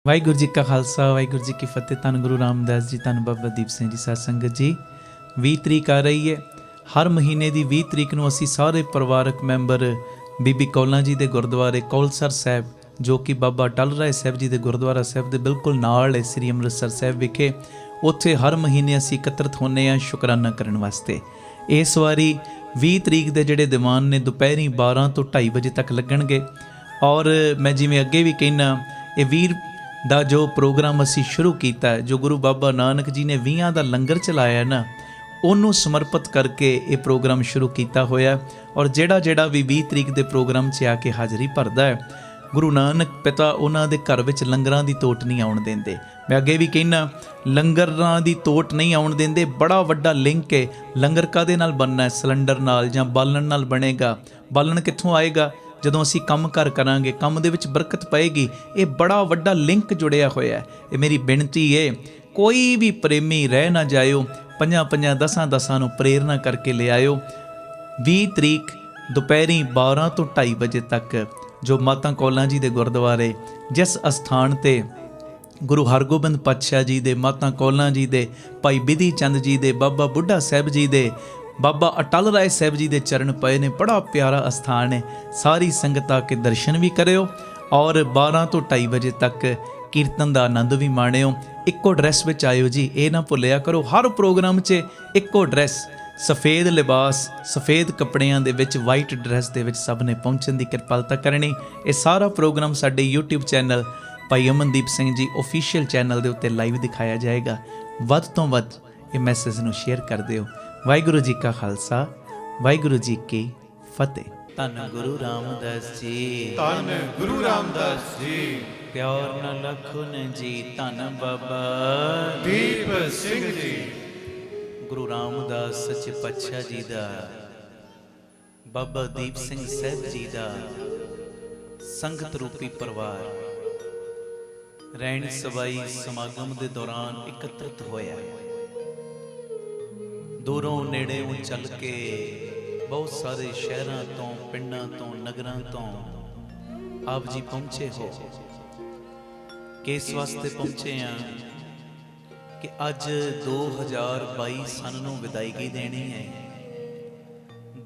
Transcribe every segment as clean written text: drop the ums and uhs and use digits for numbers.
ਵਾਹਿਗੁਰੂ ਜੀ ਕਾ ਖਾਲਸਾ ਵਾਹਿਗੁਰੂ ਜੀ ਕੀ ਫਤਿਹ। ਧੰਨ ਗੁਰੂ ਰਾਮਦਾਸ ਜੀ, ਧੰਨ ਬਾਬਾ ਦੀਪ ਸਿੰਘ ਜੀ। ਸਾਧ ਸੰਗਤ ਜੀ, 20 ਤਰੀਕ ਆ ਰਹੀ ਹੈ। ਹਰ ਮਹੀਨੇ ਦੀ 20 ਤਰੀਕ ਨੂੰ ਅਸੀਂ ਸਾਰੇ ਪਰਿਵਾਰਕ ਮੈਂਬਰ ਬੀਬੀ ਕੌਲਾਂ ਜੀ ਦੇ ਗੁਰਦੁਆਰੇ ਕੌਲਸਰ ਸਾਹਿਬ, ਜੋ ਕਿ ਬਾਬਾ ਅਟਲ ਰਾਏ ਸਾਹਿਬ ਜੀ ਦੇ ਗੁਰਦੁਆਰਾ ਸਾਹਿਬ ਦੇ ਬਿਲਕੁਲ ਨਾਲ ਹੈ, ਸ੍ਰੀ ਅੰਮ੍ਰਿਤਸਰ ਸਾਹਿਬ ਵਿਖੇ, ਉੱਥੇ ਹਰ ਮਹੀਨੇ ਅਸੀਂ ਇਕੱਤਰਿਤ ਹੁੰਦੇ ਹਾਂ ਸ਼ੁਕਰਾਨਾ ਕਰਨ ਵਾਸਤੇ। ਇਸ ਵਾਰੀ 20 ਤਰੀਕ ਦੇ ਜਿਹੜੇ ਦੀਵਾਨ ਨੇ ਦੁਪਹਿਰੀ 12 ਤੋਂ 2:30 ਵਜੇ ਤੱਕ ਲੱਗਣਗੇ। ਔਰ ਮੈਂ ਜਿਵੇਂ ਅੱਗੇ ਵੀ ਕਹਿਣਾ, ਇਹ 20 ਦਾ ਜੋ ਪ੍ਰੋਗਰਾਮ ਅਸੀਂ ਸ਼ੁਰੂ ਕੀਤਾ, ਜੋ ਗੁਰੂ ਬਾਬਾ ਨਾਨਕ ਜੀ ਨੇ 20 ਦਾ ਲੰਗਰ ਚਲਾਇਆ ਨਾ, ਉਹਨੂੰ ਸਮਰਪਿਤ ਕਰਕੇ ਇਹ ਪ੍ਰੋਗਰਾਮ ਸ਼ੁਰੂ ਕੀਤਾ ਹੋਇਆ। ਔਰ ਜਿਹੜਾ ਵੀ 20 ਤਰੀਕ ਦੇ ਪ੍ਰੋਗਰਾਮ 'ਚ ਆ ਕੇ ਹਾਜ਼ਰੀ ਭਰਦਾ ਹੈ, ਗੁਰੂ ਨਾਨਕ ਪਿਤਾ ਉਹਨਾਂ ਦੇ ਘਰ ਵਿੱਚ ਲੰਗਰਾਂ ਦੀ ਤੋਟ ਨਹੀਂ ਆਉਣ ਦਿੰਦੇ। ਮੈਂ ਅੱਗੇ ਵੀ ਕਹਿਣਾ, ਲੰਗਰਾਂ ਦੀ ਤੋਟ ਨਹੀਂ ਆਉਣ ਦਿੰਦੇ। ਬੜਾ ਵੱਡਾ ਲਿੰਕ ਹੈ। ਲੰਗਰ ਕਾਹਦੇ ਨਾਲ ਬਣਨਾ ਹੈ? ਸਿਲੰਡਰ ਨਾਲ ਜਾਂ ਬਾਲਣ ਨਾਲ ਬਣੇਗਾ। ਬਾਲਣ ਕਿੱਥੋਂ ਆਏਗਾ? ਜਦੋਂ ਅਸੀਂ ਕੰਮ ਕਰਾਂਗੇ, ਕੰਮ ਦੇ ਵਿੱਚ ਬਰਕਤ ਪਏਗੀ। ਇਹ ਬੜਾ ਵੱਡਾ ਲਿੰਕ ਜੁੜਿਆ ਹੋਇਆ। ਇਹ ਮੇਰੀ ਬੇਨਤੀ ਹੈ, ਕੋਈ ਵੀ ਪ੍ਰੇਮੀ ਰਹਿ ਨਾ ਜਾਇਓ, 5-5, 10-10 ਨੂੰ ਪ੍ਰੇਰਨਾ ਕਰਕੇ ਲਿਆਇਓ। 20 ਤਰੀਕ ਦੁਪਹਿਰੀ 12 ਤੋਂ 2:30 ਵਜੇ ਤੱਕ, ਜੋ ਮਾਤਾ ਕੌਲਾਂ ਜੀ ਦੇ ਗੁਰਦੁਆਰੇ, ਜਿਸ ਅਸਥਾਨ 'ਤੇ ਗੁਰੂ ਹਰਗੋਬਿੰਦ ਪਾਤਸ਼ਾਹ ਜੀ ਦੇ, ਮਾਤਾ ਕੌਲਾਂ ਜੀ ਦੇ, ਭਾਈ ਬਿਧੀ ਚੰਦ ਜੀ ਦੇ, ਬਾਬਾ ਬੁੱਢਾ ਸਾਹਿਬ ਜੀ ਦੇ, ਬਾਬਾ ਅਟਲ ਰਾਏ ਸਾਹਿਬ ਜੀ ਦੇ ਚਰਨ ਪਏ ਨੇ। ਬੜਾ ਪਿਆਰਾ ਅਸਥਾਨ ਹੈ। ਸਾਰੀ ਸੰਗਤ ਆ ਕੇ ਦਰਸ਼ਨ ਵੀ ਕਰਿਓ ਔਰ 12 ਤੋਂ 2:30 ਵਜੇ ਤੱਕ ਕੀਰਤਨ ਦਾ ਆਨੰਦ ਵੀ ਮਾਣਿਓ। ਇੱਕੋ ਡਰੈਸ ਵਿੱਚ ਆਇਓ ਜੀ, ਇਹ ਨਾ ਭੁੱਲਿਆ ਕਰੋ। ਹਰ ਪ੍ਰੋਗਰਾਮ 'ਚ ਇੱਕੋ ਡਰੈਸ, ਸਫੇਦ ਲਿਬਾਸ, ਸਫੇਦ ਕੱਪੜਿਆਂ ਦੇ ਵਿੱਚ, ਵਾਈਟ ਡਰੈਸ ਦੇ ਵਿੱਚ ਸਭ ਨੇ ਪਹੁੰਚਣ ਦੀ ਕਿਰਪਾਲਤਾ ਕਰਨੀ। ਇਹ ਸਾਰਾ ਪ੍ਰੋਗਰਾਮ ਸਾਡੇ YouTube ਚੈਨਲ ਭਾਈ ਅਮਨਦੀਪ ਸਿੰਘ ਜੀ ਆਫੀਸ਼ੀਅਲ ਚੈਨਲ ਦੇ ਉੱਤੇ ਲਾਈਵ ਦਿਖਾਇਆ ਜਾਏਗਾ। ਵੱਧ ਤੋਂ ਵੱਧ ਇਹ ਮੈਸੇਜ ਨੂੰ ਸ਼ੇਅਰ ਕਰ ਦਿਓ। ਵਾਹਿਗੁਰੂ ਜੀ ਕਾ ਖਾਲਸਾ, ਵਾਹਿਗੁਰੂ ਜੀ ਕੀ ਫਤਿਹ। ਧੰਨ ਗੁਰੂ ਰਾਮਦਾਸ ਜੀ, ਧੰਨ ਗੁਰੂ ਰਾਮਦਾਸ ਜੀ, ਪਿਆਰ ਨਾ ਲਖਨ ਜੀ, ਧੰਨ ਬਾਬਾ ਦੀਪ ਸਿੰਘ ਜੀ। ਗੁਰੂ ਰਾਮਦਾਸ ਸੱਚੇ ਪਾਤਸ਼ਾਹ ਜੀ ਦਾ, ਬਾਬਾ ਦੀਪ ਸਿੰਘ ਸਾਹਿਬ ਜੀ ਦਾ ਸੰਗਤ ਰੂਪੀ ਪਰਿਵਾਰ ਰਹਿਣ ਸਵਾਈ ਸਮਾਗਮ ਦੇ ਦੌਰਾਨ ਇਕੱਤਰਿਤ ਹੋਇਆ। ਦੂਰੋਂ ਨੇੜਿਓਂ ਚੱਲ ਕੇ ਬਹੁਤ ਸਾਰੇ ਸ਼ਹਿਰਾਂ ਤੋਂ, ਪਿੰਡਾਂ ਤੋਂ, ਨਗਰਾਂ ਤੋਂ ਆਪ ਜੀ ਪਹੁੰਚੇ ਹੋ। ਕਿਸ ਵਾਸਤੇ ਪਹੁੰਚੇ ਆ? ਕਿ ਅੱਜ 2022 ਸਨ ਨੂੰ ਵਿਦਾਇਗੀ ਦੇਣੀ ਹੈ।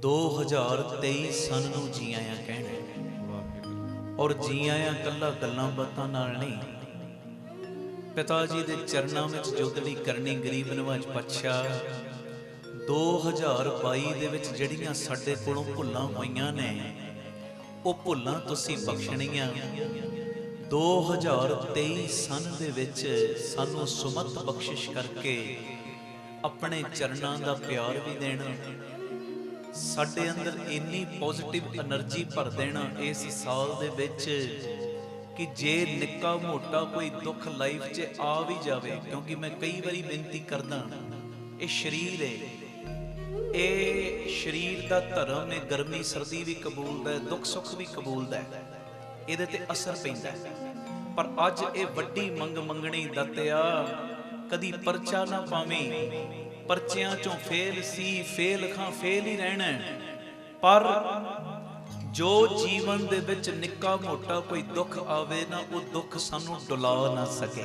2023 ਸਨ ਨੂੰ ਜੀ ਆਇਆਂ ਕਹਿਣਾ। ਔਰ ਜੀ ਆਇਆਂ ਕੱਲਾ ਗੱਲਾਂ ਬਾਤਾਂ ਨਾਲ ਨਹੀਂ, ਪਿਤਾ ਜੀ ਦੇ ਚਰਨਾਂ ਵਿੱਚ ਜੋਦੜੀ ਕਰਨੀ। ਗਰੀਬ ਨਿਵਾਜ ਪਾਤਸ਼ਾਹ 2022 ਦੇ ਵਿੱਚ ਜਿਹੜੀਆਂ ਸਾਡੇ ਕੋਲੋਂ ਭੁੱਲਾਂ ਹੋਈਆਂ ਨੇ, ਉਹ ਭੁੱਲਾਂ ਤੁਸੀਂ ਬਖਸ਼ਣੀਆਂ। 2023 ਸਨ ਦੇ ਵਿੱਚ ਸਾਨੂੰ ਸੁਮਤ ਬਖਸ਼ਿਸ਼ ਕਰਕੇ ਆਪਣੇ ਚਰਨਾਂ ਦਾ ਪਿਆਰ ਵੀ ਦੇਣਾ, ਸਾਡੇ ਅੰਦਰ ਇੰਨੀ ਪੋਜ਼ਿਟਿਵ એનર્ਜੀ ਭਰ ਦੇਣਾ ਇਸ ਸਾਲ ਦੇ ਵਿੱਚ ਕਿ ਜੇ ਨਿੱਕਾ ਮੋਟਾ ਕੋਈ ਦੁੱਖ ਲਾਈਫ 'ਚ ਆ ਵੀ ਜਾਵੇ, ਕਿਉਂਕਿ ਮੈਂ ਕਈ ਵਾਰੀ ਬੇਨਤੀ ਕਰਦਾ, ਇਹ ਸਰੀਰ ਹੈ, ਇਹ ਸਰੀਰ ਦਾ ਧਰਮ ਹੈ। ਗਰਮੀ ਸਰਦੀ ਵੀ ਕਬੂਲਦਾ ਹੈ, ਦੁੱਖ ਸੁੱਖ ਵੀ ਕਬੂਲਦਾ ਹੈ, ਇਹਦੇ ਤੇ ਅਸਰ ਪੈਂਦਾ ਹੈ। ਪਰ ਅੱਜ ਇਹ ਵੱਡੀ ਮੰਗਣੀ ਦਾਤਿਆ, ਕਦੀ ਪਰਚਾ ਨਾ ਪਾਵੇਂ। ਪਰਚਿਆਂ ਚੋਂ ਫੇਲ ਸੀ, ਫੇਲ ਖਾਂ ਫੇਲ ਹੀ ਰਹਿਣਾ। ਪਰ ਜੋ ਜੀਵਨ ਦੇ ਵਿੱਚ ਨਿੱਕਾ ਮੋਟਾ ਕੋਈ ਦੁੱਖ ਆਵੇ ਨਾ, ਉਹ ਦੁੱਖ ਸਾਨੂੰ ਡੁਲਾ ਨਾ ਸਕੇ।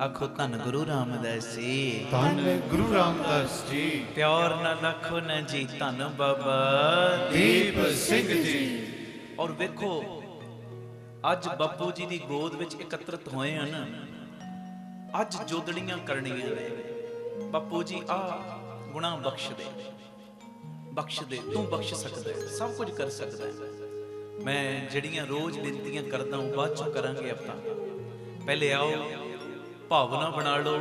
ਆਖੋ ਧੰਨ ਗੁਰੂ ਰਾਮਦਾਸ ਜੀ, ਧੰਨ ਗੁਰੂ ਰਾਮਦਾਸ ਜੀ, ਪਿਆਰ ਨਾ ਲਖੋ ਨਾ ਜੀ, ਧੰਨ ਬਾਬਾ ਦੀਪ ਸਿੰਘ ਜੀ। ਔਰ ਵੇਖੋ, ਅੱਜ ਬਾਪੂ ਜੀ ਦੀ ਗੋਦ ਵਿੱਚ ਇਕੱਤਰਿਤ ਹੋਏ ਹਨ। ਅੱਜ ਜੋਦੜੀਆਂ ਕਰਨੀਆਂ ਨੇ। ਬਾਪੂ ਜੀ ਆ ਗੁਨਾਹ ਬਖਸ਼ ਦੇ, ਬਖਸ਼ ਦੇ। ਤੂੰ ਬਖਸ਼ ਸਕਦਾ ਹੈ, ਸਭ ਕੁਝ ਕਰ ਸਕਦਾ ਹੈ। ਮੈਂ ਜਿਹੜੀਆਂ ਰੋਜ਼ ਬੇਨਤੀਆਂ ਕਰਦਾ ਹਾਂ ਬਾਅਦ ਚੋਂ ਕਰਾਂਗੇ ਆਪਾਂ। ਪਹਿਲੇ ਆਓ, ਭਾਵਨਾ ਬਣਾ ਲਓ।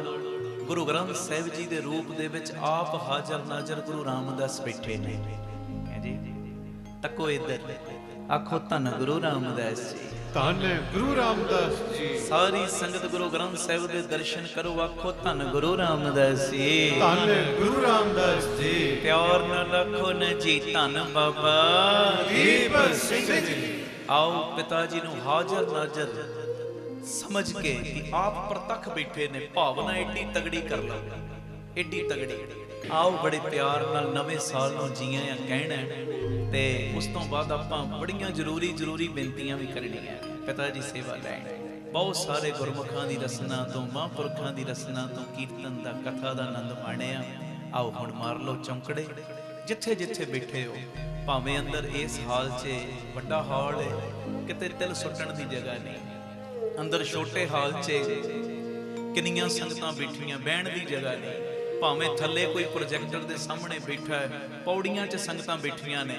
ਗੁਰੂ ਗ੍ਰੰਥ ਸਾਹਿਬ ਜੀ ਦੇ ਰੂਪ ਦੇ ਵਿੱਚ ਆਪ ਹਾਜ਼ਰ ਨਾਜ਼ਰ ਗੁਰੂ ਰਾਮਦਾਸ ਬੈਠੇ ਨੇ ਜੀ। ਤੱਕੋ ਇੱਧਰ, ਆਖੋ ਧੰਨ ਗੁਰੂ ਰਾਮਦਾਸ ਜੀ, ਧੰਨ ਗੁਰੂ ਰਾਮਦਾਸ ਜੀ। ਸਾਰੀ ਸੰਗਤ ਗੁਰੂ ਗ੍ਰੰਥ ਸਾਹਿਬ ਦੇ ਦਰਸ਼ਨ ਕਰੋ। ਆਖੋ ਧੰਨ ਗੁਰੂ ਰਾਮਦਾਸ ਜੀ, ਧੰਨ ਗੁਰੂ ਰਾਮਦਾਸ ਜੀ, ਪਿਆਰ ਨਾ ਲਖੋ ਨਾ ਜੀ, ਧੰਨ ਬਾਬਾ ਦੀਪ ਸਿੰਘ ਜੀ। ਆਓ ਪਿਤਾ ਜੀ ਨੂੰ ਹਾਜ਼ਰ ਨਾਜ਼ਰ ਸਮਝ ਕੇ ਕਿ ਆਪ ਪ੍ਰਤੱਖ ਬੈਠੇ ਨੇ, ਭਾਵਨਾ ਏਡੀ ਤਗੜੀ ਕਰ ਲਓ, ਏਡੀ ਤਗੜੀ। ਆਓ ਬੜੇ ਪਿਆਰ ਨਾਲ ਨਵੇਂ ਸਾਲ ਨੂੰ ਜੀ ਆਇਆਂ ਕਹਿਣਾ, ਤੇ ਉਸ ਤੋਂ ਬਾਅਦ ਆਪਾਂ ਬੜੀਆਂ ਜ਼ਰੂਰੀ ਬੇਨਤੀਆਂ ਵੀ ਕਰਨੀਆਂ। ਪਿਤਾ ਜੀ ਸੇਵਾ ਲੈਣ। ਬਹੁਤ ਸਾਰੇ ਗੁਰਮੁਖਾਂ ਦੀ ਰਸਨਾ ਤੋਂ, ਮਹਾਂਪੁਰਖਾਂ ਦੀ ਰਸਨਾ ਤੋਂ, ਕੀਰਤਨ ਦਾ, ਕਥਾ ਦਾ ਆਨੰਦ ਮਾਣਿਆ। ਆਓ ਹੁਣ ਮਾਰ ਲਓ ਚੌਂਕੜੇ, ਜਿੱਥੇ ਜਿੱਥੇ ਬੈਠੇ ਹੋ। ਭਾਵੇਂ ਅੰਦਰ ਇਸ ਹਾਲ 'ਚ ਵੱਡਾ ਹਾਲ ਹੈ, ਕਿਤੇ ਤਿਲ ਸੁੱਟਣ ਦੀ ਜਗ੍ਹਾ ਨਹੀਂ। ਅੰਦਰ ਛੋਟੇ ਹਾਲ 'ਚ ਕਿੰਨੀਆਂ ਸੰਗਤਾਂ ਬੈਠੀਆਂ, ਬਹਿਣ ਦੀ ਜਗ੍ਹਾ ਨਹੀਂ। ਭਾਵੇਂ ਥੱਲੇ ਕੋਈ ਪ੍ਰੋਜੈਕਟਰ ਦੇ ਸਾਹਮਣੇ ਬੈਠਾ ਹੈ, ਪੌੜੀਆਂ 'ਚ ਸੰਗਤਾਂ ਬੈਠੀਆਂ ਨੇ,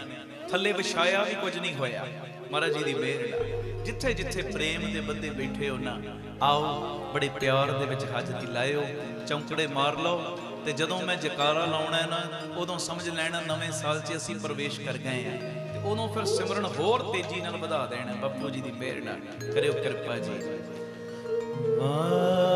ਥੱਲੇ ਵਿਛਾਇਆ ਵੀ ਕੁਝ ਨਹੀਂ ਹੋਇਆ। ਮਹਾਰਾਜ ਜੀ ਦੀ ਮਿਹਰ ਨਾਲ ਜਿੱਥੇ ਜਿੱਥੇ ਪ੍ਰੇਮ ਦੇ ਬੰਦੇ ਬੈਠੇ ਹੋ ਨਾ, ਆਓ ਬੜੇ ਪਿਆਰ ਦੇ ਵਿੱਚ ਹਾਜ਼ਰੀ ਲਾਇਓ, ਚੌਂਕੜੇ ਮਾਰ ਲਓ। ਤੇ ਜਦੋਂ ਮੈਂ ਜਕਾਰਾ ਲਾਉਣਾ ਨਾ, ਉਦੋਂ ਸਮਝ ਲੈਣਾ ਨਵੇਂ ਸਾਲ 'ਚ ਅਸੀਂ ਪ੍ਰਵੇਸ਼ ਕਰ ਗਏ ਹਾਂ। ਤੇ ਉਦੋਂ ਫਿਰ ਸਿਮਰਨ ਹੋਰ ਤੇਜ਼ੀ ਨਾਲ ਵਧਾ ਦੇਣਾ। ਬਾਪੂ ਜੀ ਦੀ ਮਿਹਰ ਨਾਲ ਕਰਿਓ ਕਿਰਪਾ ਜੀ। Varu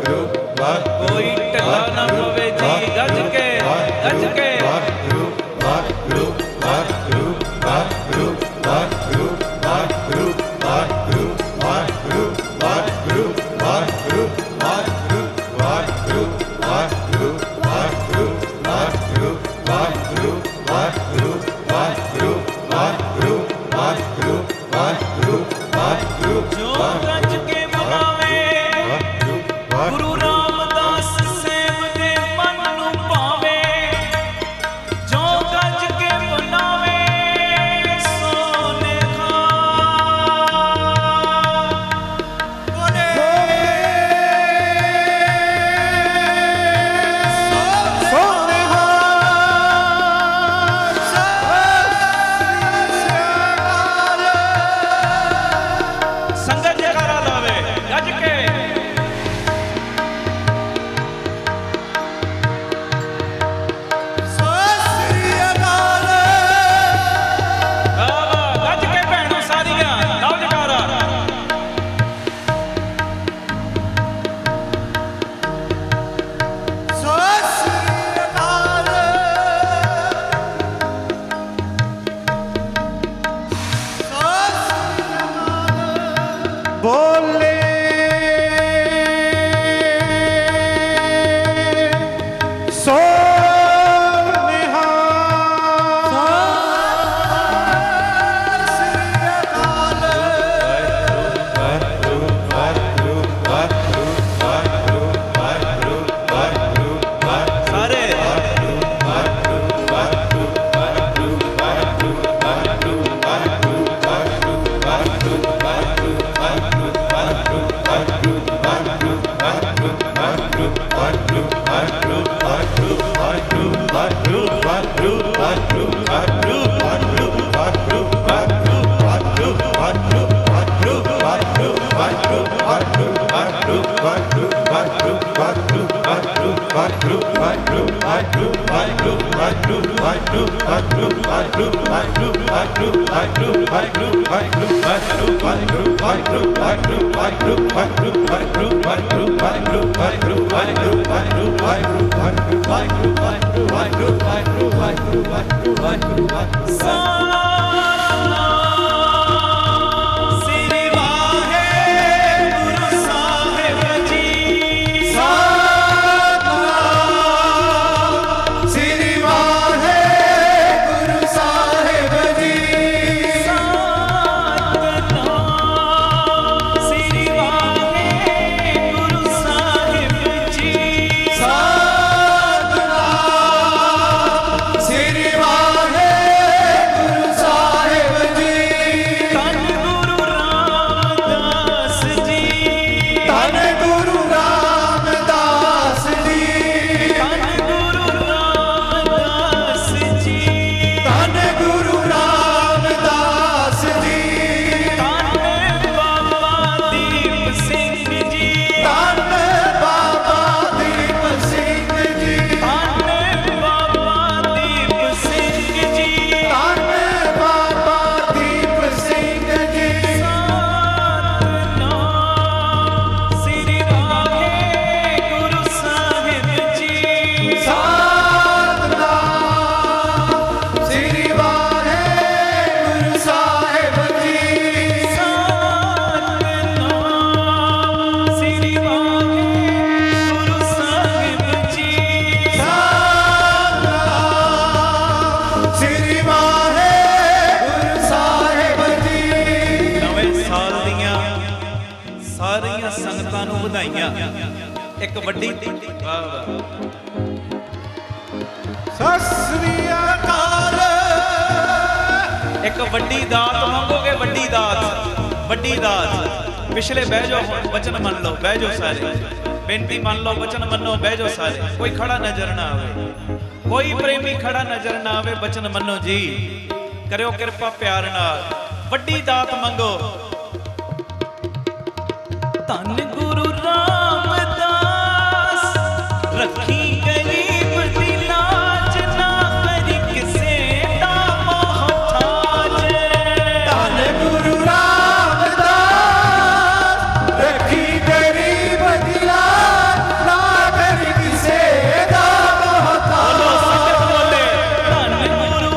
कोई ढिला ना पवे जी गज के गज के जो गज के मनावे गुरु रामदास सेव दे मन नू पावे जो गज के मनावे सोने खा बोले सोने संगत जयकारा लावे गज के गज के भैणों सारियां लाओ जयकारा बोले सारे श्री वाहेगुरु साहिब जी श्री वाहेगुरु साहिब जी सतनाम श्री वाहेगुरु साहिब जी सतनाम श्री वाहेगुरु साहिब जी धन गुरु रामदास जी धन गुरु रामदास जी धन गुरु रामदास जी धन गुरु रामदास जी धन बाबा दीप सिंह जी धन बाबा दीप सिंह जी धन बाबा दीप सिंह जी धन बाबा दीप सिंह जी सतनाम श्री वाहेगुरु साहिब जी सतनाम श्री वाहेगुरु साहिब जी सतनाम श्री वाहेगुरु साहिब जी सतनाम श्री वाहेगुरु साहिब जी ਨਵੇਂ ਸਾਲ ਦੀਆਂ ਸਾਰੀਆਂ ਸੰਗਤਾਂ ਨੂੰ ਵਧਾਈਆਂ ਇੱਕ ਵੱਡੀ ਵਾਹ ਵਾਹ ਸਤਿ ਸ੍ਰੀ ਅਕਾਲ ਇੱਕ ਵੱਡੀ ਦਾਤ ਮੰਗੋਗੇ ਵੱਡੀ ਦਾਤ ਪਿਛਲੇ ਬਹਿ ਜਾਓ ਹੁਣ ਵਚਨ ਮੰਨ ਲਓ ਬਹਿ ਜਾਓ ਸਾਰੇ ਬੇਨਤੀ ਮੰਨ ਲਓ ਵਚਨ ਮੰਨੋ ਬਹਿ ਜਾਓ ਸਾਰੇ ਕੋਈ ਖੜਾ ਨਜ਼ਰ ਨਾ ਆਵੇ ਕੋਈ ਪ੍ਰੇਮੀ ਖੜਾ ਨਜ਼ਰ ਨਾ ਆਵੇ ਵਚਨ ਮੰਨੋ ਜੀ ਕਰਿਓ ਕਿਰਪਾ ਪਿਆਰ ਨਾਲ ਵੱਡੀ ਦਾਤ ਮੰਗੋ ਧੰਨ ਗੁਰੂ ਰਾਮਦਾਸ ਰੱਖੀ ਗਰੀਬ ਦੀ ਲਾਜ ਨਾ ਕਰੀ ਕਿਸੇ ਦਾ ਮੁਹਤਾਜ ਧੰਨ ਗੁਰੂ ਰਾਮਦਾਸ ਰੱਖੀ ਗਰੀਬ ਦੀ ਲਾਜ ਨਾ ਕਰੀ ਕਿਸੇ ਦਾ ਮੁਹਤਾਜ ਬੋਲੇ ਧੰਨ ਗੁਰੂ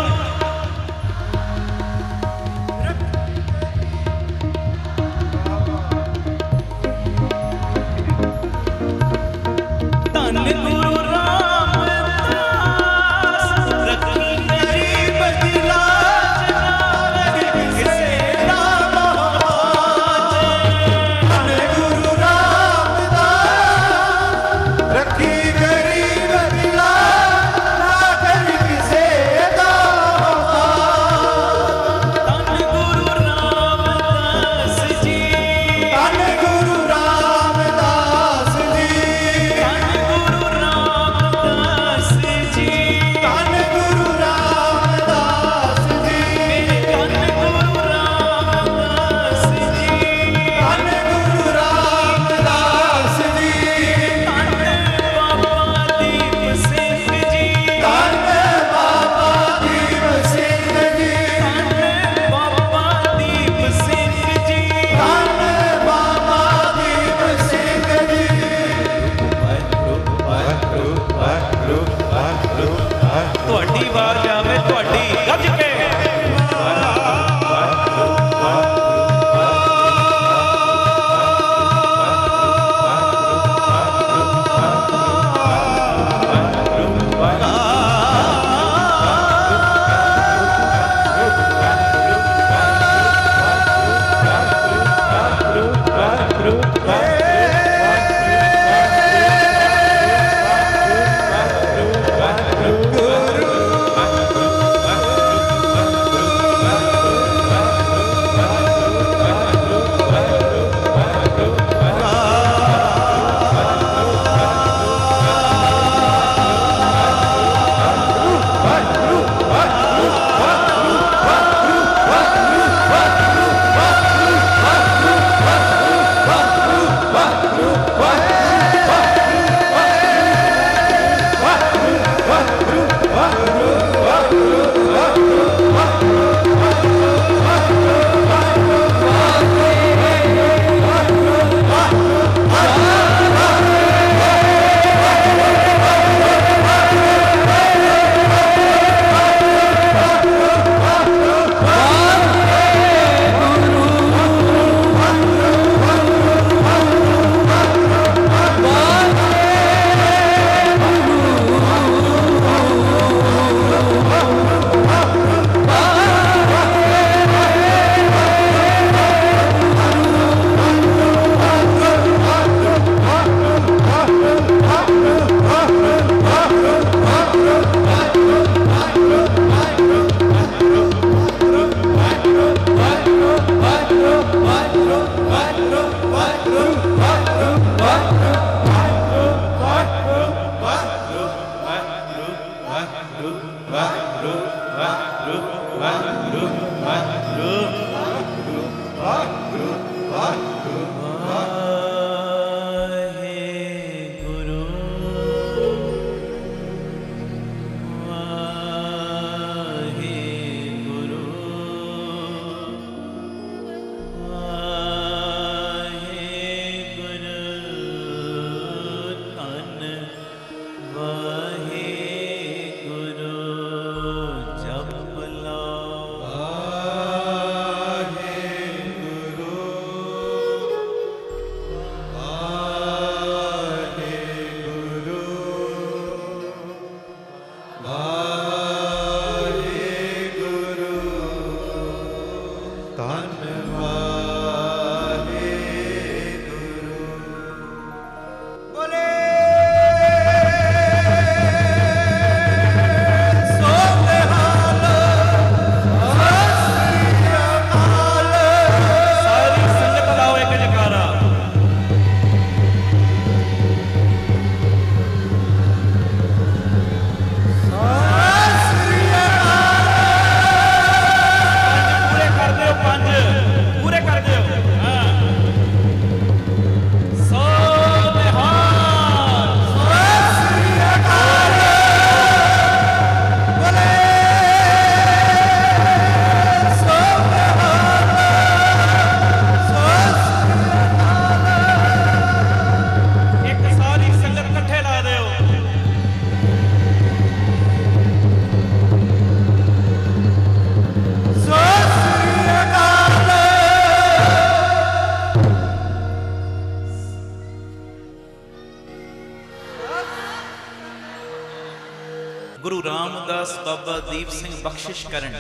ਗੁਰੂ ਰਾਮਦਾਸ ਬਾਬਾ ਦੀਪ ਸਿੰਘ ਬਖਸ਼ਿਸ਼ ਕਰਨ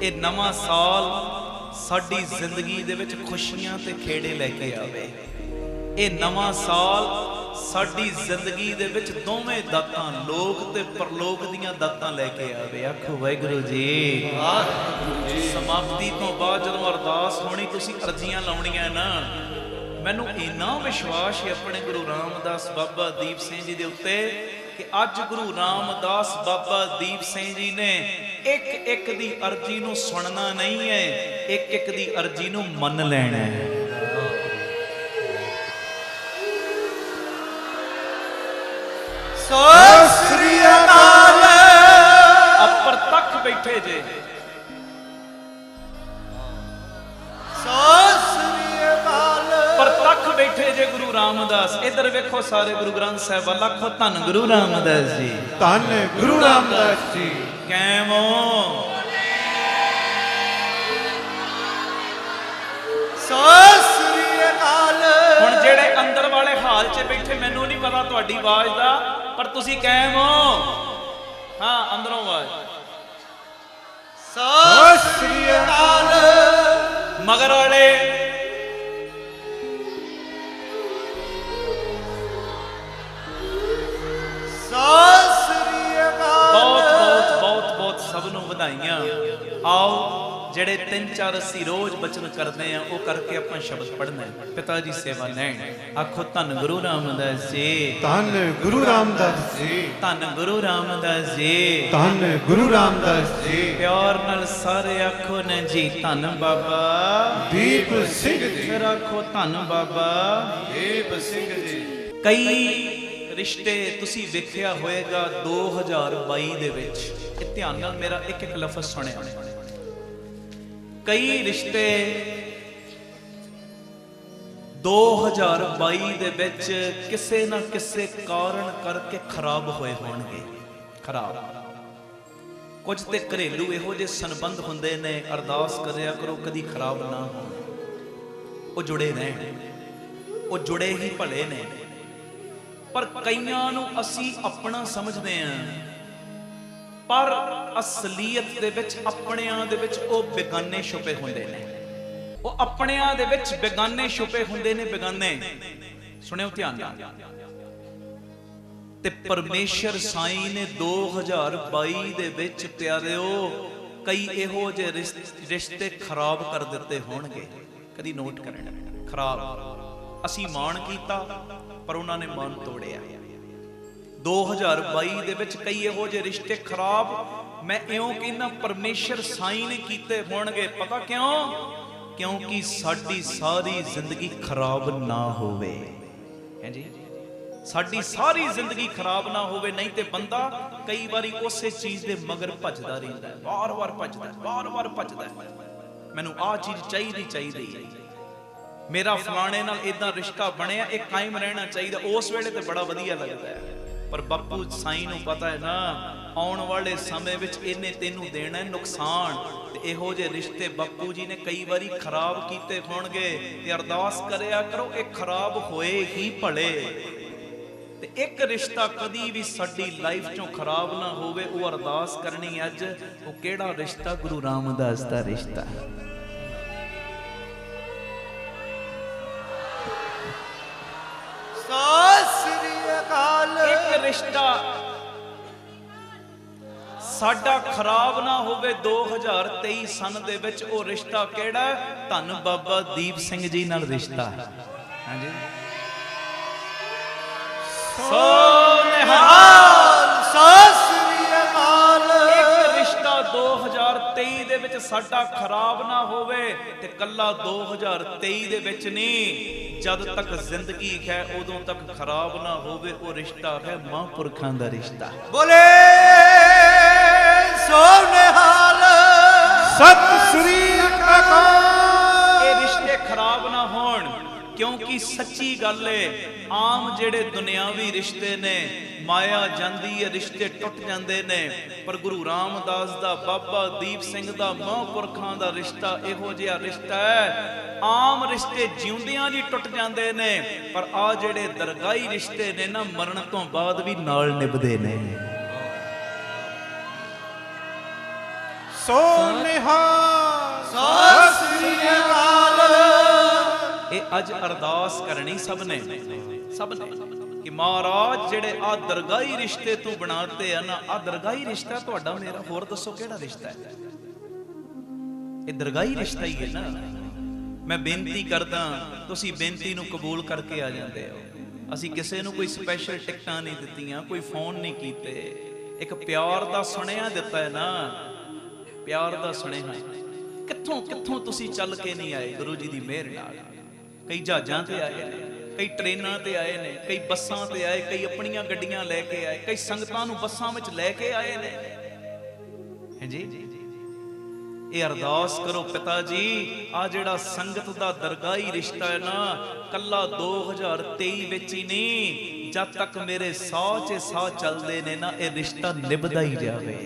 ਇਹ ਨਵਾਂ ਸਾਲ ਸਾਡੀ ਜ਼ਿੰਦਗੀ ਦੇ ਵਿੱਚ ਖੁਸ਼ੀਆਂ ਤੇ ਖੇੜੇ ਲੈ ਕੇ ਆਵੇ। ਇਹ ਨਵਾਂ ਸਾਲ ਸਾਡੀ ਜ਼ਿੰਦਗੀ ਦੇ ਵਿੱਚ ਦੋਵੇਂ ਦਾਤਾਂ ਲੋਕ ਤੇ ਪਰਲੋਕ ਦੀਆਂ ਦਾਤਾਂ ਲੈ ਕੇ ਆਵੇ। ਆਖੋ ਵਾਹਿਗੁਰੂ ਜੀ। ਸਮਾਪਤੀ ਤੋਂ ਬਾਅਦ ਜਦੋਂ ਅਰਦਾਸ ਹੋਣੀ ਤੁਸੀਂ ਅਰਜ਼ੀਆਂ ਲਾਉਣੀਆਂ ਨਾ, ਮੈਨੂੰ ਇੰਨਾ ਵਿਸ਼ਵਾਸ ਹੈ ਆਪਣੇ ਗੁਰੂ ਰਾਮਦਾਸ ਬਾਬਾ ਦੀਪ ਸਿੰਘ ਜੀ ਦੇ ਉੱਤੇ ਕਿ ਅੱਜ ਗੁਰੂ ਰਾਮਦਾਸ ਬਾਬਾ ਦੀਪ ਸਿੰਘ ਜੀ ਨੇ ਇੱਕ ਇੱਕ ਦੀ ਅਰਜ਼ੀ ਨੂੰ ਸੁਣਨਾ ਨਹੀਂ ਹੈ, ਇੱਕ ਇੱਕ ਦੀ ਅਰਜ਼ੀ ਨੂੰ ਮੰਨ ਲੈਣਾ ਹੈ। ਸਤਿ ਸ੍ਰੀ ਅਕਾਲ। ਅਪਰਤੱਖ ਬੈਠੇ ਜੇ। ਸਤਿ ਸ੍ਰੀ ਅਕਾਲ। ਪ੍ਰਤੱਖ ਬੈਠੇ ਜੇ ਗੁਰੂ ਰਾਮਦਾਸ। ਇੱਧਰ ਵੇਖੋ ਸਾਰੇ ਗੁਰੂ ਗ੍ਰੰਥ ਸਾਹਿਬ ਵੱਲ। ਆਖੋ ਧੰਨ ਗੁਰੂ ਰਾਮਦਾਸ ਜੀ। ਧੰਨ ਗੁਰੂ ਰਾਮਦਾਸ ਜੀ। ਕੈਮੋ ਸਤਿ ਸ੍ਰੀ ਅਕਾਲ। ਹੁਣ ਜਿਹੜੇ ਅੰਦਰ ਵਾਲੇ ਹਾਲ 'ਚ ਬੈਠੇ, ਮੈਨੂੰ ਨਹੀਂ ਪਤਾ ਤੁਹਾਡੀ ਆਵਾਜ਼ ਦਾ, ਪਰ ਤੁਸੀਂ ਕਾਇਮ ਹੋ। ਹਾਂ, ਅੰਦਰੋਂ ਆਵਾਜ਼। ਸਤਿ ਸ੍ਰੀ ਅਕਾਲ। ਮਗਰ ਵਾਲੇ ਸਤਿ ਸ੍ਰੀ ਅਕਾਲ। ਬਹੁਤ ਬਹੁਤ ਬਹੁਤ ਬਹੁਤ ਸਭ ਨੂੰ ਵਧਾਈਆਂ। ਆਓ ਜਿਹੜੇ 3-4 ਅਸੀਂ ਰੋਜ਼ ਬਚਨ ਕਰਦੇ ਆ ਉਹ ਕਰਕੇ ਆਪਾਂ ਸ਼ਬਦ ਪੜ੍ਹਨਾ ਹੈ, ਪਿਤਾ ਜੀ ਸੇਵਾ ਲੈਣ। ਆਖੋ ਧੰਨ ਗੁਰੂ ਰਾਮਦਾਸ ਜੀ। ਧੰਨ ਗੁਰੂ ਰਾਮਦਾਸ ਜੀ। ਧੰਨ ਗੁਰੂ ਰਾਮਦਾਸ ਜੀ। ਧੰਨ ਗੁਰੂ ਰਾਮਦਾਸ ਜੀ। ਪਿਆਰ ਨਾਲ ਸਾਰੇ ਆਖੋ ਨੇ ਜੀ ਧੰਨ ਬਾਬਾ ਦੀਪ ਸਿੰਘ ਜੀ। ਫਿਰ ਆਖੋ ਧੰਨ ਬਾਬਾ ਦੀਪ ਸਿੰਘ ਜੀ। ਕਈ ਰਿਸ਼ਤੇ ਤੁਸੀਂ ਵੇਖਿਆ ਹੋਏਗਾ 2022 ਦੇ ਵਿੱਚ, ਇਹ ਧਿਆਨ ਨਾਲ ਮੇਰਾ ਇੱਕ ਇੱਕ ਲਫ਼ਜ਼ ਸੁਣਿਆ। ਕਈ ਰਿਸ਼ਤੇ 2022 ਦੇ ਵਿੱਚ ਕਿਸੇ ਨਾ ਕਿਸੇ ਕਾਰਨ ਕਰਕੇ ਖਰਾਬ ਹੋਏ ਹੋਣਗੇ। ਖਰਾਬ ਕੁਝ ਤੇ ਘਰੇਲੂ ਇਹੋ ਜਿਹੇ ਸੰਬੰਧ ਹੁੰਦੇ ਨੇ, ਅਰਦਾਸ ਕਰਿਆ ਕਰੋ ਕਦੀ ਖਰਾਬ ਨਾ ਹੋਣ, ਉਹ ਜੁੜੇ ਰਹਿਣ, ਉਹ ਜੁੜੇ ਹੀ ਭਲੇ ਨੇ। ਪਰ ਕਈਆਂ ਨੂੰ ਅਸੀਂ ਆਪਣਾ ਸਮਝਦੇ ਹਾਂ, ਪਰ ਅਸਲੀਅਤ ਦੇ ਵਿੱਚ ਆਪਣਿਆਂ ਦੇ ਵਿੱਚ ਉਹ ਬੇਗਾਨੇ ਛੁਪੇ ਹੁੰਦੇ ਨੇ। ਉਹ ਆਪਣਿਆਂ ਦੇ ਵਿੱਚ ਬੇਗਾਨੇ ਛੁਪੇ ਹੁੰਦੇ ਨੇ, ਬੇਗਾਨੇ। ਸੁਣਿਓ ਧਿਆਨ ਨਾਲ। ਤੇ ਪਰਮੇਸ਼ਰ ਸਾਈਂ ਨੇ 2022 ਦੇ ਵਿੱਚ ਪਿਆਰਿਓ ਕਈ ਇਹੋ ਜਿਹੇ ਰਿਸ਼ਤੇ ਖਰਾਬ ਕਰ ਦਿੱਤੇ ਹੋਣਗੇ। ਕਦੀ ਨੋਟ ਕਰਨਾ, ਖਰਾਬ। ਅਸੀਂ ਮਾਣ ਕੀਤਾ ਪਰ ਉਹਨਾਂ ਨੇ ਮਨ ਤੋੜਿਆ। 2022 ਦੇ ਵਿੱਚ ਕਈ ਇਹੋ ਜਿਹੇ ਰਿਸ਼ਤੇ ਖਰਾਬ, ਮੈਂ ਇਉਂ ਕਹਿੰਦਾ ਪਰਮੇਸ਼ਰ ਸਾਈਂ ਨੇ ਕੀਤੇ ਹੋਣਗੇ। ਪਤਾ ਕਿਉਂ? ਕਿਉਂਕਿ ਸਾਡੀ ਸਾਰੀ ਜ਼ਿੰਦਗੀ ਖਰਾਬ ਨਾ ਹੋਵੇ। ਹੈ ਜੀ, ਸਾਡੀ ਸਾਰੀ ਜ਼ਿੰਦਗੀ ਖਰਾਬ ਨਾ ਹੋਵੇ। ਨਹੀਂ ਤੇ ਬੰਦਾ ਕਈ ਵਾਰੀ ਉਸੇ ਚੀਜ਼ ਦੇ ਮਗਰ ਭੱਜਦਾ ਰਹਿੰਦਾ ਹੈ, ਵਾਰ-ਵਾਰ ਭੱਜਦਾ, ਵਾਰ-ਵਾਰ ਭੱਜਦਾ। ਮੈਨੂੰ ਆਹ ਚੀਜ਼ ਚਾਹੀਦੀ ਹੈ, ਮੇਰਾ ਫਲਾਣੇ ਨਾਲ ਇਦਾਂ ਰਿਸ਼ਤਾ ਬਣਿਆ, ਇਹ ਕਾਇਮ ਰਹਿਣਾ ਚਾਹੀਦਾ। ਉਸ ਵੇਲੇ ਤੇ ਬੜਾ ਵਧੀਆ ਲੱਗਦਾ ਹੈ, ਪਰ ਬਾਪੂ ਸਾਈਂ ਨੂੰ ਪਤਾ ਹੈ ਨਾ ਆਉਣ ਵਾਲੇ ਸਮੇਂ ਵਿੱਚ ਇਹਨੇ ਤੈਨੂੰ ਦੇਣਾ ਹੈ ਨੁਕਸਾਨ। ਤੇ ਇਹੋ ਜਿਹੇ ਰਿਸ਼ਤੇ ਬਾਪੂ ਜੀ ਨੇ ਕਈ ਵਾਰੀ ਖਰਾਬ ਕੀਤੇ ਹੋਣਗੇ। ਤੇ ਅਰਦਾਸ ਕਰਿਆ ਕਰੋ ਇਹ ਖਰਾਬ ਹੋਏ ਹੀ ਭਲੇ। ਤੇ ਇੱਕ ਰਿਸ਼ਤਾ ਕਦੀ ਵੀ ਸਾਡੀ ਲਾਈਫ ਚੋਂ ਖਰਾਬ ਨਾ ਹੋਵੇ, ਉਹ ਅਰਦਾਸ ਕਰਨੀ ਅੱਜ। ਉਹ ਕਿਹੜਾ ਰਿਸ਼ਤਾ? ਗੁਰੂ ਰਾਮਦਾਸ ਦਾ ਰਿਸ਼ਤਾ। ਸਤਿ ਸ੍ਰੀ ਅਕਾਲ। ਇੱਕ ਰਿਸ਼ਤਾ ਸਾਡਾ ਖਰਾਬ ਨਾ ਹੋਵੇ 2023 ਸਨ ਦੇ ਵਿੱਚ। ਉਹ ਰਿਸ਼ਤਾ ਕਿਹੜਾ? ਧੰਨ ਬਾਬਾ ਦੀਪ ਸਿੰਘ ਜੀ ਨਾਲ ਰਿਸ਼ਤਾ। ਹਾਂਜੀ, ਨਿਹਾਲ। ਸਤਿ ਸ੍ਰੀ ਅਕਾਲ। ਇੱਕ ਰਿਸ਼ਤਾ 2023 ਦੇ ਵਿੱਚ ਸਾਡਾ ਖਰਾਬ ਨਾ ਹੋਵੇ। ਤੇ ਕੱਲਾ 2023 ਦੇ ਵਿੱਚ ਨਹੀਂ, ਜਦ ਤੱਕ ਜ਼ਿੰਦਗੀ ਹੈ ਉਦੋਂ ਤੱਕ ਖਰਾਬ ਨਾ ਹੋਵੇ। ਉਹ ਰਿਸ਼ਤਾ ਹੈ ਮਹਾਂਪੁਰਖਾਂ ਦਾ ਰਿਸ਼ਤਾ। ਬੋਲੇ ਸੋ ਨਿਹਾਲ। ਸਤਿ ਸ੍ਰੀ ਅਕਾਲ। ਇਹ ਰਿਸ਼ਤੇ ਖਰਾਬ ਨਾ ਹੋਣ, ਕਿਉਂਕਿ ਸੱਚੀ ਗੱਲ ਏ ਆਮ ਜਿਹੜੇ ਦੁਨਿਆਵੀ ਰਿਸ਼ਤੇ ਨੇ ਮਾਇਆ ਜਾਂਦੀ ਹੈ, ਰਿਸ਼ਤੇ ਟੁੱਟ ਜਾਂਦੇ ਨੇ। ਪਰ ਗੁਰੂ ਰਾਮਦਾਸ ਦਾ, ਬਾਬਾ ਦੀਪ ਸਿੰਘ ਦਾ, ਮਹਾਂਪੁਰਖਾਂ ਦਾ ਰਿਸ਼ਤਾ ਇਹੋ ਜਿਹਾ ਰਿਸ਼ਤਾ ਹੈ। ਆਮ ਰਿਸ਼ਤੇ ਜਿਉਂਦਿਆਂ ਜੀ ਟੁੱਟ ਜਾਂਦੇ ਨੇ, ਪਰ ਆ ਜਿਹੜੇ ਦਰਗਾਹੀ ਰਿਸ਼ਤੇ ਨੇ ਨਾ, ਮਰਨ ਤੋਂ ਬਾਅਦ ਵੀ ਨਾਲ ਨਿਭਦੇ ਨੇ। ਸੋ ਨਿਹਾਲ ਸਤਿ ਸ੍ਰੀ ਅਕਾਲ। ਇਹ ਅੱਜ ਅਰਦਾਸ ਕਰਨੀ ਸਭ ਨੇ ਕਿ ਮਹਾਰਾਜ ਜਿਹੜੇ ਆ ਦਰਗਾਹੀ ਰਿਸ਼ਤੇ ਤੂੰ ਬਣਾਤੇ ਆ ਨਾ, ਆ ਦਰਗਾਹੀ ਰਿਸ਼ਤਾ ਤੁਹਾਡਾ ਮੇਰਾ, ਹੋਰ ਦੱਸੋ ਕਿਹੜਾ ਰਿਸ਼ਤਾ ਹੈ? ਇਹ ਦਰਗਾਹੀ ਰਿਸ਼ਤਾ ਹੀ ਹੈ ਨਾ। ਮੈਂ ਬੇਨਤੀ ਕਰਦਾ, ਤੁਸੀਂ ਬੇਨਤੀ ਨੂੰ ਕਬੂਲ ਕਰਕੇ ਆ ਜਾਂਦੇ ਹੋ। ਅਸੀਂ ਕਿਸੇ ਨੂੰ ਕੋਈ ਸਪੈਸ਼ਲ ਟਿਕਟਾਂ ਨਹੀਂ ਦਿੱਤੀਆਂ, ਕੋਈ ਫੋਨ ਨਹੀਂ ਕੀਤੇ, ਇੱਕ ਪਿਆਰ ਦਾ ਸੁਨੇਹਾ ਦਿੱਤਾ ਹੈ ਨਾ, ਪਿਆਰ ਦਾ ਸੁਨੇਹਾ। ਕਿੱਥੋਂ ਕਿੱਥੋਂ ਤੁਸੀਂ ਚੱਲ ਕੇ ਨਹੀਂ ਆਏ ਗੁਰੂ ਜੀ ਦੀ ਮਿਹਰ ਨਾਲ। ਕਈ ਜਹਾਜ਼ਾਂ ਤੇ ਆਏ ਨੇ, ਕਈ ਟ੍ਰੇਨਾਂ ਤੇ ਆਏ ਨੇ, ਕਈ ਬੱਸਾਂ ਤੇ ਆਏ, ਕਈ ਆਪਣੀਆਂ ਗੱਡੀਆਂ ਲੈ ਕੇ ਆਏ, ਕਈ ਸੰਗਤਾਂ ਨੂੰ ਬੱਸਾਂ ਵਿੱਚ ਲੈ ਕੇ ਆਏ ਨੇ। ਹਾਂਜੀ, ਇਹ ਅਰਦਾਸ ਕਰੋ ਪਿਤਾ ਜੀ, ਆ ਜਿਹੜਾ ਸੰਗਤ ਦਾ ਦਰਗਾਹੀ ਰਿਸ਼ਤਾ ਹੈ ਨਾ, ਕੱਲਾ 2023 ਵਿੱਚ ਹੀ ਨਹੀਂ, ਜਦ ਤੱਕ ਮੇਰੇ ਸਾਹ 'ਚ ਸਾਹ ਚੱਲਦੇ ਨੇ ਨਾ, ਇਹ ਰਿਸ਼ਤਾ ਨਿਭਦਾ ਹੀ ਜਾਵੇ।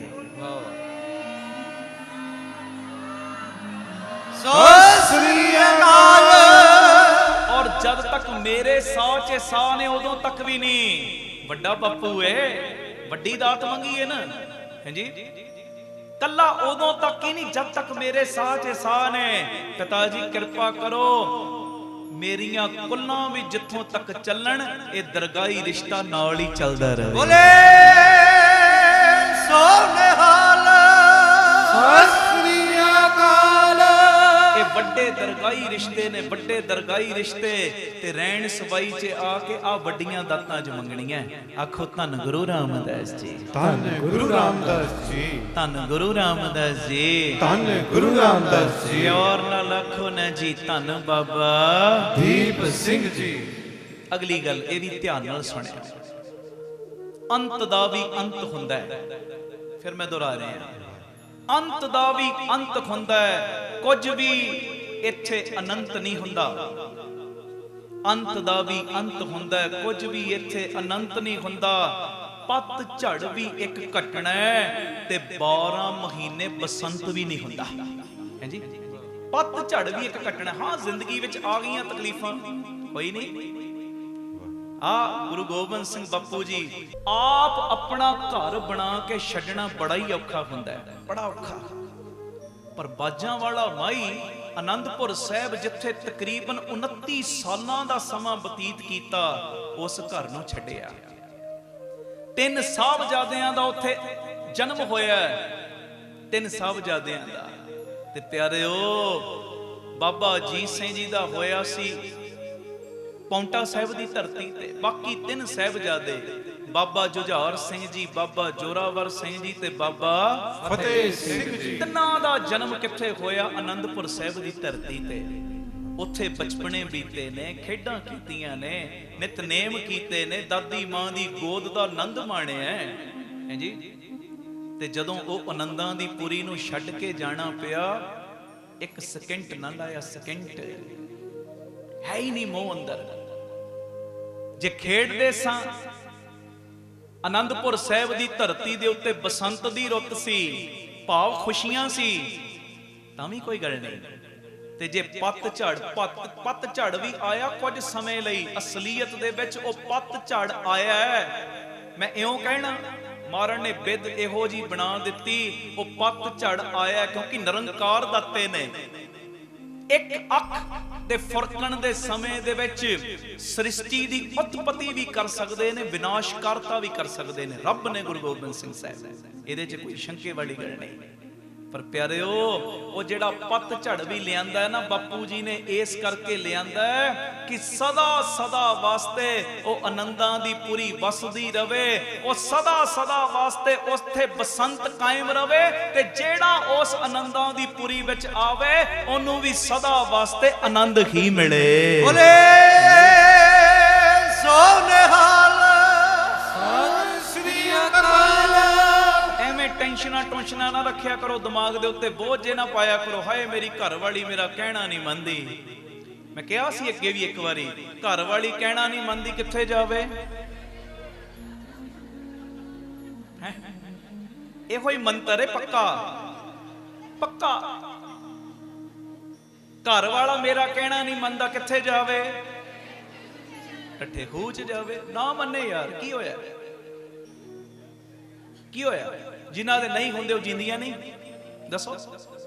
ਸਤਿ ਸ੍ਰੀ ਅਕਾਲ। ਔਰ ਜਦ ਤੱਕ ਮੇਰੇ ਸਾਹ 'ਚ ਸਾਹ ਨੇ, ਉਦੋਂ ਤੱਕ ਵੀ ਨਹੀਂ। ਵੱਡਾ ਬਾਪੂ ਏ, ਵੱਡੀ ਦਾਤ ਮੰਗੀ ਹੈ ਨਾ। ਹਾਂਜੀ, ਕੱਲਾ ਉਦੋਂ ਤੱਕ ਹੀ ਨਹੀਂ ਜਦ ਤੱਕ ਮੇਰੇ ਸਾਹ 'ਚ ਸਾਹ ਨੇ। ਪਿਤਾ ਜੀ ਕਿਰਪਾ ਕਰੋ, ਮੇਰੀਆਂ ਕੁੱਲਾਂ ਵੀ ਜਿੱਥੋਂ ਤੱਕ ਚੱਲਣ, ਇਹ ਦਰਗਾਹੀ ਰਿਸ਼ਤਾ ਨਾਲ ਹੀ ਚੱਲਦਾ ਰਹੇ। ਬੋਲੇ ਸੋ ਨਿਹਾਲ ਸਤਿ ਸ੍ਰੀ ਅਕਾਲ। ਇਹ ਵੱਡੇ ਦਰਗਾਹੀ ਰਿਸ਼ਤੇ ਨੇ, ਵੱਡੇ ਦਰਗਾਹੀ ਰਿਸ਼ਤੇ। ਤੇ ਰਹਿਣ ਸਬਾਈ 'ਚ ਆ ਕੇ ਆ ਵੱਡੀਆਂ ਦਾਤਾਂ 'ਚ ਮੰਗਣੀਆਂ। ਆਖੋ ਧੰਨ ਗੁਰੂ ਰਾਮਦਾਸ ਜੀ, ਧੰਨ ਗੁਰੂ ਰਾਮਦਾਸ ਜੀ, ਧੰਨ ਗੁਰੂ ਰਾਮਦਾਸ ਜੀ, ਧੰਨ ਗੁਰੂ ਰਾਮਦਾਸ ਜੀ। ਪਿਆਰ ਨਾਲ ਆਖੋ ਨਾ ਜੀ, ਧੰਨ ਬਾਬਾ ਦੀਪ ਸਿੰਘ ਜੀ। ਅਗਲੀ ਗੱਲ ਇਹ ਵੀ ਧਿਆਨ ਨਾਲ ਸੁਣਿਆ, ਅੰਤ ਦਾ ਵੀ ਅੰਤ ਹੁੰਦਾ ਹੈ। ਫਿਰ ਮੈਂ ਦੁਹਰਾ ਰਿਹਾ, ਅੰਤ ਦਾ ਵੀ ਅੰਤ ਹੁੰਦਾ ਹੈ। ਕੁਝ ਵੀ ਇੱਥੇ ਅਨੰਤ ਨਹੀਂ ਹੁੰਦਾ। ਅੰਤ ਦਾ ਵੀ ਅੰਤ ਹੁੰਦਾ ਹੈ, ਕੁਝ ਵੀ ਇੱਥੇ ਅਨੰਤ ਨਹੀਂ ਹੁੰਦਾ। ਪੱਤ ਝੜ ਵੀ ਇੱਕ ਘਟਣਾ ਹੈ, ਤੇ 12 ਮਹੀਨੇ ਬਸੰਤ ਵੀ ਨਹੀਂ ਹੁੰਦਾ। ਹਾਂਜੀ, ਪੱਤ ਝੜ ਵੀ ਇੱਕ ਘਟਣਾ। ਹਾਂ, ਜ਼ਿੰਦਗੀ ਵਿੱਚ ਆ ਗਈਆਂ ਤਕਲੀਫਾਂ, ਕੋਈ ਨਹੀਂ। ਆ ਗੁਰੂ ਗੋਬਿੰਦ ਸਿੰਘ ਬਾਪੂ ਜੀ ਆਪ ਆਪਣਾ ਘਰ ਬਣਾ ਕੇ ਛੱਡਣਾ ਬੜਾ ਹੀ ਔਖਾ ਹੁੰਦਾ ਹੈ, ਬੜਾ ਔਖਾ। ਪਰ ਬਾਜਾਂ ਵਾਲਾ ਮਾਈ ਆਨੰਦਪੁਰ ਸਾਹਿਬ, ਜਿੱਥੇ ਤਕਰੀਬਨ 29 ਸਾਲਾਂ ਦਾ ਸਮਾਂ ਬਤੀਤ ਕੀਤਾ, ਉਸ ਘਰ ਨੂੰ ਛੱਡਿਆ। 3 ਸਾਹਿਬਜ਼ਾਦਿਆਂ ਦਾ ਉੱਥੇ ਜਨਮ ਹੋਇਆ, 3 ਸਾਹਿਬਜ਼ਾਦਿਆਂ ਦਾ। ਤੇ ਪਿਆਰਿਓ, ਬਾਬਾ ਅਜੀਤ ਸਿੰਘ ਜੀ ਦਾ ਹੋਇਆ ਸੀ ਪੌਂਟਾ ਸਾਹਿਬ ਦੀ ਧਰਤੀ ਤੇ। ਬਾਕੀ 3 ਸਾਹਿਬਜ਼ਾਦੇ, ਬਾਬਾ ਜੁਝਾਰ ਸਿੰਘ ਜੀ, ਬਾਬਾ ਜੋਰਾਵਰ ਸਿੰਘ ਜੀ ਤੇ ਬਾਬਾ ਫਤਿਹ ਸਿੰਘ ਜੀ, ਤਿੰਨਾਂ ਦਾ ਜਨਮ ਕਿੱਥੇ ਹੋਇਆ? ਆਨੰਦਪੁਰ ਸਾਹਿਬ ਦੀ ਧਰਤੀ ਤੇ। ਉੱਥੇ ਬਚਪਨੇ ਬੀਤੇ ਨੇ, ਖੇਡਾਂ ਕੀਤੀਆਂ ਨੇ, ਨਿਤਨੇਮ ਕੀਤੇ ਨੇ, ਦਾਦੀ ਮਾਂ ਦੀ ਗੋਦ ਦਾ ਆਨੰਦ ਮਾਣਿਆ ਹੈ ਜੀ। ਤੇ ਜਦੋਂ ਉਹ ਆਨੰਦਾਂ ਦੀ ਪੁਰੀ ਨੂੰ ਛੱਡ ਕੇ ਜਾਣਾ ਪਿਆ, ਇੱਕ ਸਕਿੰਟ ਨਾ ਲਾਇਆ, ਸਕਿੰਟ ਹੈ ਹੀ ਨਹੀਂ ਮੂੰਹ ਅੰਦਰ। ਜੇ ਖੇਡਦੇ ਸਾਂ ਆਨੰਦਪੁਰ ਸਾਹਿਬ ਦੀ ਧਰਤੀ ਦੇ ਉੱਤੇ, ਬਸੰਤ ਦੀ ਰੁੱਤ ਸੀ, ਭਾਵ ਖੁਸ਼ੀਆਂ ਸੀ, ਤਾਂ ਵੀ ਕੋਈ ਗੱਲ ਨਹੀਂ। ਤੇ ਜੇ ਪੱਤ ਝੜ ਵੀ ਆਇਆ ਕੁਝ ਸਮੇਂ ਲਈ, ਅਸਲੀਅਤ ਦੇ ਵਿੱਚ ਉਹ ਪੱਤ ਝੜ ਆਇਆ ਹੈ। ਮੈਂ ਇਉਂ ਕਹਿਣਾ, ਮਾਰਨ ਨੇ ਬਿੱਦ ਇਹੋ ਜੀ ਬਣਾ ਦਿੱਤੀ, ਉਹ ਪੱਤ ਝੜ ਆਇਆ ਕਿਉਂਕਿ ਨਿਰੰਕਾਰ ਦਾਤੇ ਨੇ ਇੱਕ ਅੱਖ ਦੇ ਫੁਰਕਣ ਦੇ ਸਮੇਂ ਦੇ ਵਿੱਚ ਸ੍ਰਿਸ਼ਟੀ ਦੀ ਉਤਪਤੀ ਵੀ ਕਰ ਸਕਦੇ ਨੇ, ਵਿਨਾਸ਼ਕਾਰਤਾ ਵੀ ਕਰ ਸਕਦੇ ਨੇ ਰੱਬ ਨੇ, ਗੁਰੂ ਗੋਬਿੰਦ ਸਿੰਘ ਸਾਹਿਬ। ਇਹਦੇ 'ਚ ਕੋਈ ਸ਼ੰਕੇ ਵਾਲੀ ਗੱਲ ਨਹੀਂ। ਪਰ ਪਿਆਰਿਓ, ਉਹ ਜਿਹੜਾ ਪੱਤ ਝੜ ਵੀ ਲਿਆਂਦਾ ਹੈ ਨਾ, ਬਾਪੂ ਜੀ ਨੇ ਇਸ ਕਰਕੇ ਲਿਆਂਦਾ ਹੈ ਕਿ ਸਦਾ ਸਦਾ ਵਾਸਤੇ ਉਹ ਆਨੰਦਾਂ ਦੀ ਪੁਰੀ ਵਸਦੀ ਰਵੇ, ਉਹ ਸਦਾ ਸਦਾ ਵਾਸਤੇ ਉੱਥੇ ਬਸੰਤ ਕਾਇਮ ਰਵੇ। ਤੇ ਜਿਹੜਾ ਉਸ ਆਨੰਦਾਂ ਦੀ ਪੁਰੀ ਵਿੱਚ ਆਵੇ, ਉਹਨੂੰ ਵੀ ਸਦਾ ਵਾਸਤੇ ਆਨੰਦ ਹੀ ਮਿਲੇ। ਬੋਲੇ ਸੋ ਨਿਹਾਲ ਸਤਿ ਸ੍ਰੀ ਅਕਾਲ। ਟੈਨਸ਼ਨਾਂ ਨਾ ਰੱਖਿਆ ਕਰੋ ਦਿਮਾਗ ਦੇ ਉੱਤੇ, ਬੋਝ ਜੇ ਨਾ ਪਾਇਆ ਕਰੋ। ਹਾਏ ਮੇਰੀ ਘਰ ਵਾਲੀ ਮੇਰਾ ਕਹਿਣਾ ਨਹੀਂ ਮੰਨਦੀ। ਮੈਂ ਕਿਹਾ ਸੀ ਅੱਗੇ ਵੀ ਇੱਕ ਵਾਰੀ, ਘਰ ਵਾਲੀ ਕਹਿਣਾ ਨਹੀਂ ਮੰਨਦੀ, ਕਿੱਥੇ ਜਾਵੇ? ਇਹੋ ਹੀ ਮੰਤਰ ਹੈ ਪੱਕਾ ਪੱਕਾ। ਘਰ ਵਾਲਾ ਮੇਰਾ ਕਹਿਣਾ ਨਹੀਂ ਮੰਨਦਾ, ਕਿੱਥੇ ਜਾਵੇ? ਠੱਠੇ ਖੂਹ 'ਚ ਜਾਵੇ। ਨਾ ਮੰਨੇ ਯਾਰ, ਕੀ ਹੋਇਆ? ਕੀ ਹੋਇਆ? ਜਿਨ੍ਹਾਂ ਦੇ ਨਹੀਂ ਹੁੰਦੇ ਉਹ ਜਿੰਦੀਆਂ ਨਹੀਂ। ਦੱਸੋ,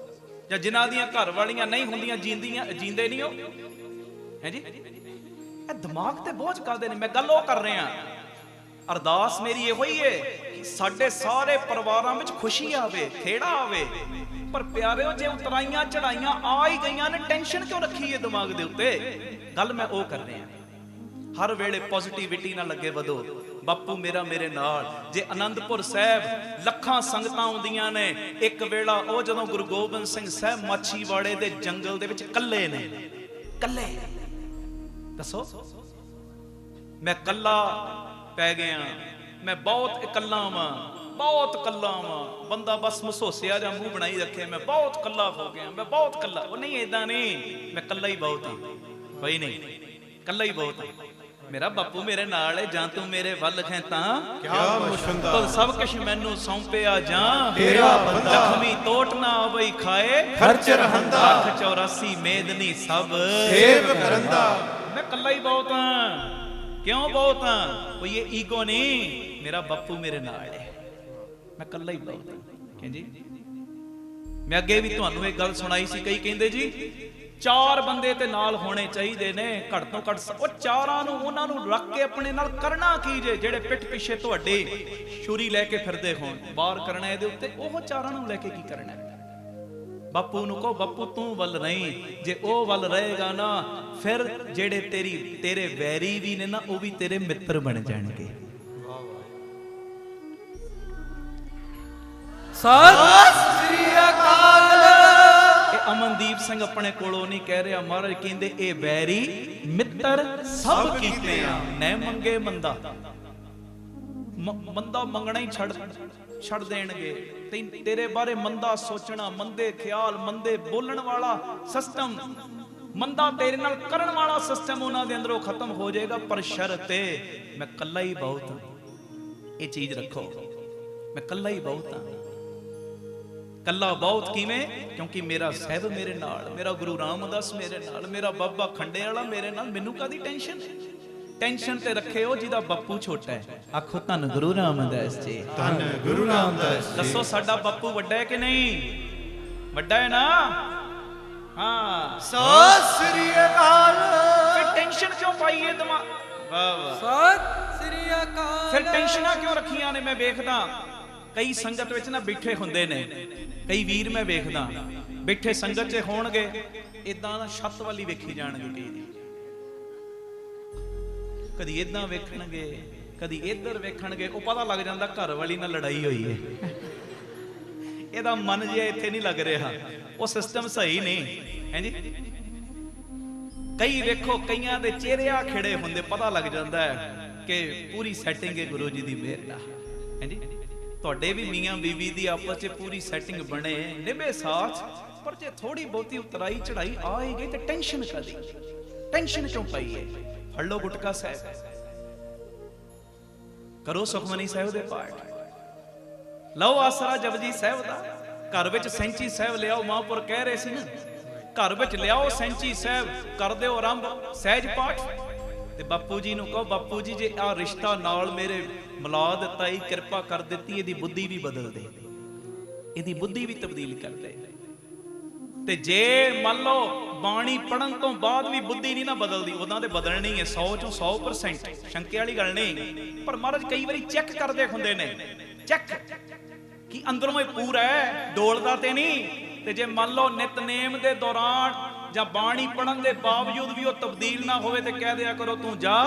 ਜਾਂ ਜਿਨ੍ਹਾਂ ਦੀਆਂ ਘਰ ਵਾਲੀਆਂ ਨਹੀਂ ਹੁੰਦੀਆਂ ਜੀਂਦੇ ਨਹੀਂ ਉਹ ਹੈ ਜੀ। ਇਹ ਦਿਮਾਗ ਤੇ ਬੋਝ ਕਰਦੇ ਨੇ। ਮੈਂ ਗੱਲ ਉਹ ਕਰ ਰਿਹਾ, ਅਰਦਾਸ ਮੇਰੀ ਇਹੋ ਹੀ ਹੈ ਕਿ ਸਾਡੇ ਸਾਰੇ ਪਰਿਵਾਰਾਂ ਵਿੱਚ ਖੁਸ਼ੀ ਆਵੇ, ਖੇੜਾ ਆਵੇ। ਪਰ ਪਿਆਰਿਓ, ਜੇ ਉਤਰਾਈਆਂ ਚੜਾਈਆਂ ਆ ਹੀ ਗਈਆਂ ਨੇ, ਟੈਨਸ਼ਨ ਕਿਉਂ ਰੱਖੀ ਹੈ ਦਿਮਾਗ ਦੇ ਉੱਤੇ? ਗੱਲ ਮੈਂ ਉਹ ਕਰ ਰਿਹਾ। ਹਰ ਵੇਲੇ ਪੋਜ਼ਿਟਿਵਿਟੀ ਨਾਲ ਲੱਗੇ ਵਧੋ। ਬਾਪੂ ਮੇਰਾ ਮੇਰੇ ਨਾਲ। ਜੇ ਅਨੰਦਪੁਰ ਸਾਹਿਬ ਲੱਖਾਂ ਸੰਗਤਾਂ ਆਉਂਦੀਆਂ ਨੇ, ਇੱਕ ਵੇਲਾ ਉਹ ਜਦੋਂ ਗੁਰੂ ਗੋਬਿੰਦ ਸਿੰਘ ਸਾਹਿਬ ਮਾਛੀਵਾੜੇ ਦੇ ਜੰਗਲ ਦੇ ਵਿੱਚ ਇਕੱਲੇ ਨੇ, ਇਕੱਲੇ, ਦੱਸੋ, ਮੈਂ ਇਕੱਲਾ ਪੈ ਗਿਆ, ਮੈਂ ਬਹੁਤ ਇਕੱਲਾ ਵਾਂ, ਬਹੁਤ ਇਕੱਲਾ ਵਾਂ। ਬੰਦਾ ਬਸ ਮਸੋਸਿਆ ਜਾਂ ਮੂੰਹ ਬਣਾਈ ਰੱਖੇ, ਮੈਂ ਬਹੁਤ ਇਕੱਲਾ ਹੋ ਗਿਆ, ਮੈਂ ਬਹੁਤ ਇਕੱਲਾ। ਉਹ ਨਹੀਂ, ਏਦਾਂ ਨਹੀਂ, ਮੈਂ ਇਕੱਲਾ ਹੀ ਬਹੁਤ ਹਾਂ। ਬਈ ਨਹੀਂ, ਇਕੱਲਾ ਹੀ ਬਹੁਤ ਹਾਂ। ਮੇਰਾ ਬਾਪੂ ਮੇਰੇ ਨਾਲ ਹੈ, ਜਾਂ ਤੂੰ ਮੇਰੇ ਵੱਲ ਹੈ ਤਾਂ ਕਿਆ ਮੁਸ਼ੰਦਾ, ਤੂੰ ਸਭ ਕੁਛ ਮੈਨੂੰ ਸੌਂਪਿਆ ਜਾਂ ਤੇਰਾ ਬੰਦਾ। ਲਖਮੀ ਟੋਟ ਨਾ ਆਵਈ ਖਾਏ, ਖਰਚ ਰਹੰਦਾ, ਲੱਖ 84 ਮੇਦਨੀ ਸਭ ਸੇਵ ਕਰੰਦਾ। ਮੈਂ ਇਕੱਲਾ ਹੀ ਬਹੁਤ ਹਾਂ। ਕਿਉਂ ਬਹੁਤ ਹਾਂ? ਕੋਈ ਇਹ ਈਗੋ ਨਹੀਂ, ਮੇਰਾ ਬਾਪੂ ਮੇਰੇ ਨਾਲ ਹੈ, ਮੈਂ ਇਕੱਲਾ ਹੀ ਬਹੁਤ ਹਾਂ। ਕਹਿੰਦੀ ਮੈਂ ਅੱਗੇ ਵੀ ਤੁਹਾਨੂੰ ਇਹ ਗੱਲ ਸੁਣਾਈ ਸੀ। ਕਈ ਕਹਿੰਦੇ ਜੀ 4 ਬੰਦੇ ਤੇ ਨਾਲ ਹੋਣੇ ਚਾਹੀਦੇ ਨੇ, ਘੱਟ ਤੋਂ ਘੱਟ। ਉਹ ਚਾਰਾਂ ਨੂੰ, ਉਹਨਾਂ ਨੂੰ ਰੱਖ ਕੇ ਆਪਣੇ ਨਾਲ ਕਰਨਾ ਕੀ ਜੇ? ਜਿਹੜੇ ਪਿੱਠ ਪਿੱਛੇ ਤੁਹਾਡੇ ਛੁਰੀ ਲੈ ਕੇ ਫਿਰਦੇ ਹੋਣ, ਵਾਰ ਕਰਨਾ ਇਹਦੇ ਉੱਤੇ, ਉਹ ਚਾਰਾਂ ਨੂੰ ਲੈ ਕੇ ਕੀ ਕਰਨਾ? ਬਾਪੂ ਨੂੰ ਕਹੋ, ਬਾਪੂ ਤੂੰ ਵੱਲ ਨਹੀਂ। ਜੇ ਉਹ ਵੱਲ ਰਹੇਗਾ ਨਾ, ਫਿਰ ਜਿਹੜੇ ਤੇਰੇ ਵੈਰੀ ਵੀ ਨੇ ਨਾ, ਉਹ ਵੀ ਤੇਰੇ ਮਿੱਤਰ ਬਣ ਜਾਣਗੇ। ਸਤਿ ਸ੍ਰੀ ਅਕਾਲ। ਇਹ ਅਮਨਦੀਪ ਸਿੰਘ ਆਪਣੇ ਕੋਲੋਂ ਨਹੀਂ ਕਹਿ ਰਿਹਾ, ਮਹਾਰਾਜ ਕਹਿੰਦੇ ਇਹ ਵੈਰੀ ਮਿੱਤਰ ਸਭ ਕੀਤੇ ਆ, ਨੈ ਮੰਗੇ ਮੰਦਾ। ਮੰਦਾ ਮੰਗਣਾ ਹੀ ਛੱਡ ਦੇਣਗੇ। ਤੇਰੇ ਬਾਰੇ ਮੰਦਾ ਸੋਚਣਾ, ਮੰਦੇ ਖਿਆਲ, ਮੰਦੇ ਬੋਲਣ ਵਾਲਾ ਸਿਸਟਮ, ਮੰਦਾ ਤੇਰੇ ਨਾਲ ਕਰਨ ਵਾਲਾ ਸਿਸਟਮ ਉਹਨਾਂ ਦੇ ਅੰਦਰੋਂ ਖਤਮ ਹੋ ਜਾਏਗਾ। ਪਰ ਸ਼ਰਤ ਹੈ ਮੈਂ ਇਕੱਲਾ ਹੀ ਬਹੁਤ ਹਾਂ। ਇਹ ਚੀਜ਼ ਰੱਖੋ, ਮੈਂ ਇਕੱਲਾ ਹੀ ਬਹੁਤ ਹਾਂ। ਕੱਲਾ ਬਹੁਤ ਕਿਵੇਂ? ਕਿਉਂਕਿ ਮੇਰਾ ਸਾਹਿਬ ਮੇਰੇ ਨਾਲ, ਮੇਰਾ ਗੁਰੂ ਰਾਮਦਾਸ ਮੇਰੇ ਨਾਲ, ਮੇਰਾ ਬਾਬਾ ਖੰਡੇ ਵਾਲਾ ਮੇਰੇ ਨਾਲ। ਮੈਨੂੰ ਕਾਦੀ ਟੈਨਸ਼ਨ? ਟੈਨਸ਼ਨ ਤੇ ਰੱਖੇ ਉਹ ਜਿਹਦਾ ਬਾਪੂ ਛੋਟਾ ਹੈ। ਆਖੋ ਧੰਨ ਗੁਰੂ ਰਾਮਦਾਸ ਜੀ, ਧੰਨ ਗੁਰੂ ਰਾਮਦਾਸ ਜੀ। ਦੱਸੋ ਸਾਡਾ ਬਾਪੂ ਵੱਡਾ ਹੈ ਕਿ ਨਹੀਂ? ਵੱਡਾ ਹੈ ਨਾ? ਹਾਂ। ਸਤਿ ਸ੍ਰੀ ਅਕਾਲ। ਫਿਰ ਟੈਨਸ਼ਨ ਕਿਉਂ ਪਾਈ ਹੈ ਦਿਮਾਗ? ਵਾਹ ਵਾਹ। ਸਤਿ ਸ੍ਰੀ ਅਕਾਲ। ਫਿਰ ਟੈਨਸ਼ਨਾਂ ਕਿਉਂ ਰੱਖੀਆਂ ਨੇ? ਮੈਂ ਵੇਖਦਾ ਕਈ ਸੰਗਤ ਵਿੱਚ ਨਾ ਬੈਠੇ ਹੁੰਦੇ ਨੇ, ਕਈ ਵੀਰ ਮੈਂ ਵੇਖਦਾ ਬੈਠੇ ਸੰਗਤ 'ਚ ਹੋਣਗੇ, ਇਦਾਂ ਨਾ ਛੱਤ ਵਾਲੀ ਵੇਖੀ ਜਾਣਗੇ। ਕਈ ਦੀ ਕਦੀ ਇਦਾਂ ਵੇਖਣਗੇ, ਕਦੀ ਇੱਧਰ ਵੇਖਣਗੇ। ਉਹ ਪਤਾ ਲੱਗ ਜਾਂਦਾ ਘਰ ਵਾਲੀ ਨਾਲ ਲੜਾਈ ਹੋਈ ਹੈ, ਇਹਦਾ ਮਨ ਜਿਹਾ ਇੱਥੇ ਨਹੀਂ ਲੱਗ ਰਿਹਾ, ਉਹ ਸਿਸਟਮ ਸਹੀ ਨਹੀਂ ਹੈ ਜੀ। ਕਈ ਵੇਖੋ, ਕਈਆਂ ਦੇ ਚਿਹਰੇ ਆ ਖਿੜੇ ਹੁੰਦੇ, ਪਤਾ ਲੱਗ ਜਾਂਦਾ ਹੈ ਕਿ ਪੂਰੀ ਸੈਟਿੰਗ ਹੈ ਗੁਰੂ ਜੀ ਦੀ ਮਿਹਰ ਨਾਲ, ਹੈ ਜੀ। ਤੁਹਾਡੇ ਵੀ ਮੀਆਂ ਬੀਵੀ ਦੀ ਆਪਸ 'ਚ ਪੂਰੀ ਸੈਟਿੰਗ ਬਣੇ, ਨਿਭੇ ਸਾਥ। ਪਰ ਜੇ ਥੋੜੀ ਬਹੁਤੀ ਉਤਰਾਈ ਚੜਾਈ ਆ ਹੀ ਗਈ ਤੇ ਟੈਨਸ਼ਨ ਕਾਦੀ? ਟੈਨਸ਼ਨ ਕਿਉਂ ਪਈ ਹੈ? ਫੜ ਲਓ ਗੁਟਕਾ ਸਾਹਿਬ, ਕਰੋ ਸੁਖਮਨੀ ਸਾਹਿਬ ਦੇ ਪਾਠ, ਲਓ ਆਸਰਾ ਜਪਜੀ ਸਾਹਿਬ ਦਾ। ਘਰ ਵਿੱਚ ਸੈਂਚੀ ਸਾਹਿਬ ਲਿਆਓ। ਮਹਾਂਪੁਰ ਕਹਿ ਰਹੇ ਸੀ ਨਾ, ਘਰ ਵਿੱਚ ਲਿਆਓ ਸੈਂਚੀ ਸਾਹਿਬ, ਕਰ ਦਿਓ ਆਰੰਭ ਸਹਿਜ ਪਾਠ। ਤੇ ਬਾਪੂ ਜੀ ਨੂੰ ਕਹੋ, ਬਾਪੂ ਜੀ ਜੇ ਆ ਰਿਸ਼ਤਾ ਨਾਲ ਮੇਰੇ ਮਿਲਾ ਦਿੱਤਾ, ਹੀ ਕਿਰਪਾ ਕਰ ਦਿੱਤੀ, ਇਹਦੀ ਬੁੱਧੀ ਵੀ ਬਦਲ ਦੇ, ਇਹਦੀ ਬੁੱਧੀ ਵੀ ਤਬਦੀਲ ਕਰ ਦੇ। ਤੇ ਜੇ ਮੰਨ ਲਓ ਬਾਣੀ ਪੜਨ ਤੋਂ ਬਾਅਦ ਵੀ ਬੁੱਧੀ ਨਹੀਂ ਨਾ ਬਦਲਦੀ, ਉਹਨਾਂ ਦੇ ਬਦਲਣੀ ਹੈ 100 ਚੋਂ 100%, ਸ਼ੰਕੇ ਵਾਲੀ ਗੱਲ ਨਹੀਂ। ਪਰ ਮਹਾਰਾਜ ਕਈ ਵਾਰੀ ਚੈੱਕ ਕਰਦੇ ਹੁੰਦੇ ਨੇ, ਚੈੱਕ ਕਿ ਅੰਦਰੋਂ ਇਹ ਪੂਰਾ ਹੈ, ਡੋਲਦਾ ਤੇ ਨਹੀਂ। ਤੇ ਜੇ ਮੰਨ ਲਓ ਨਿਤਨੇਮ ਦੇ ਦੌਰਾਨ ਜਾਂ ਬਾਣੀ ਪੜਨ ਦੇ ਬਾਵਜੂਦ ਵੀ ਉਹ ਤਬਦੀਲ ਨਾ ਹੋਵੇ, ਤੇ ਕਹਿ ਦਿਆ ਕਰੋ ਤੂੰ ਜਾ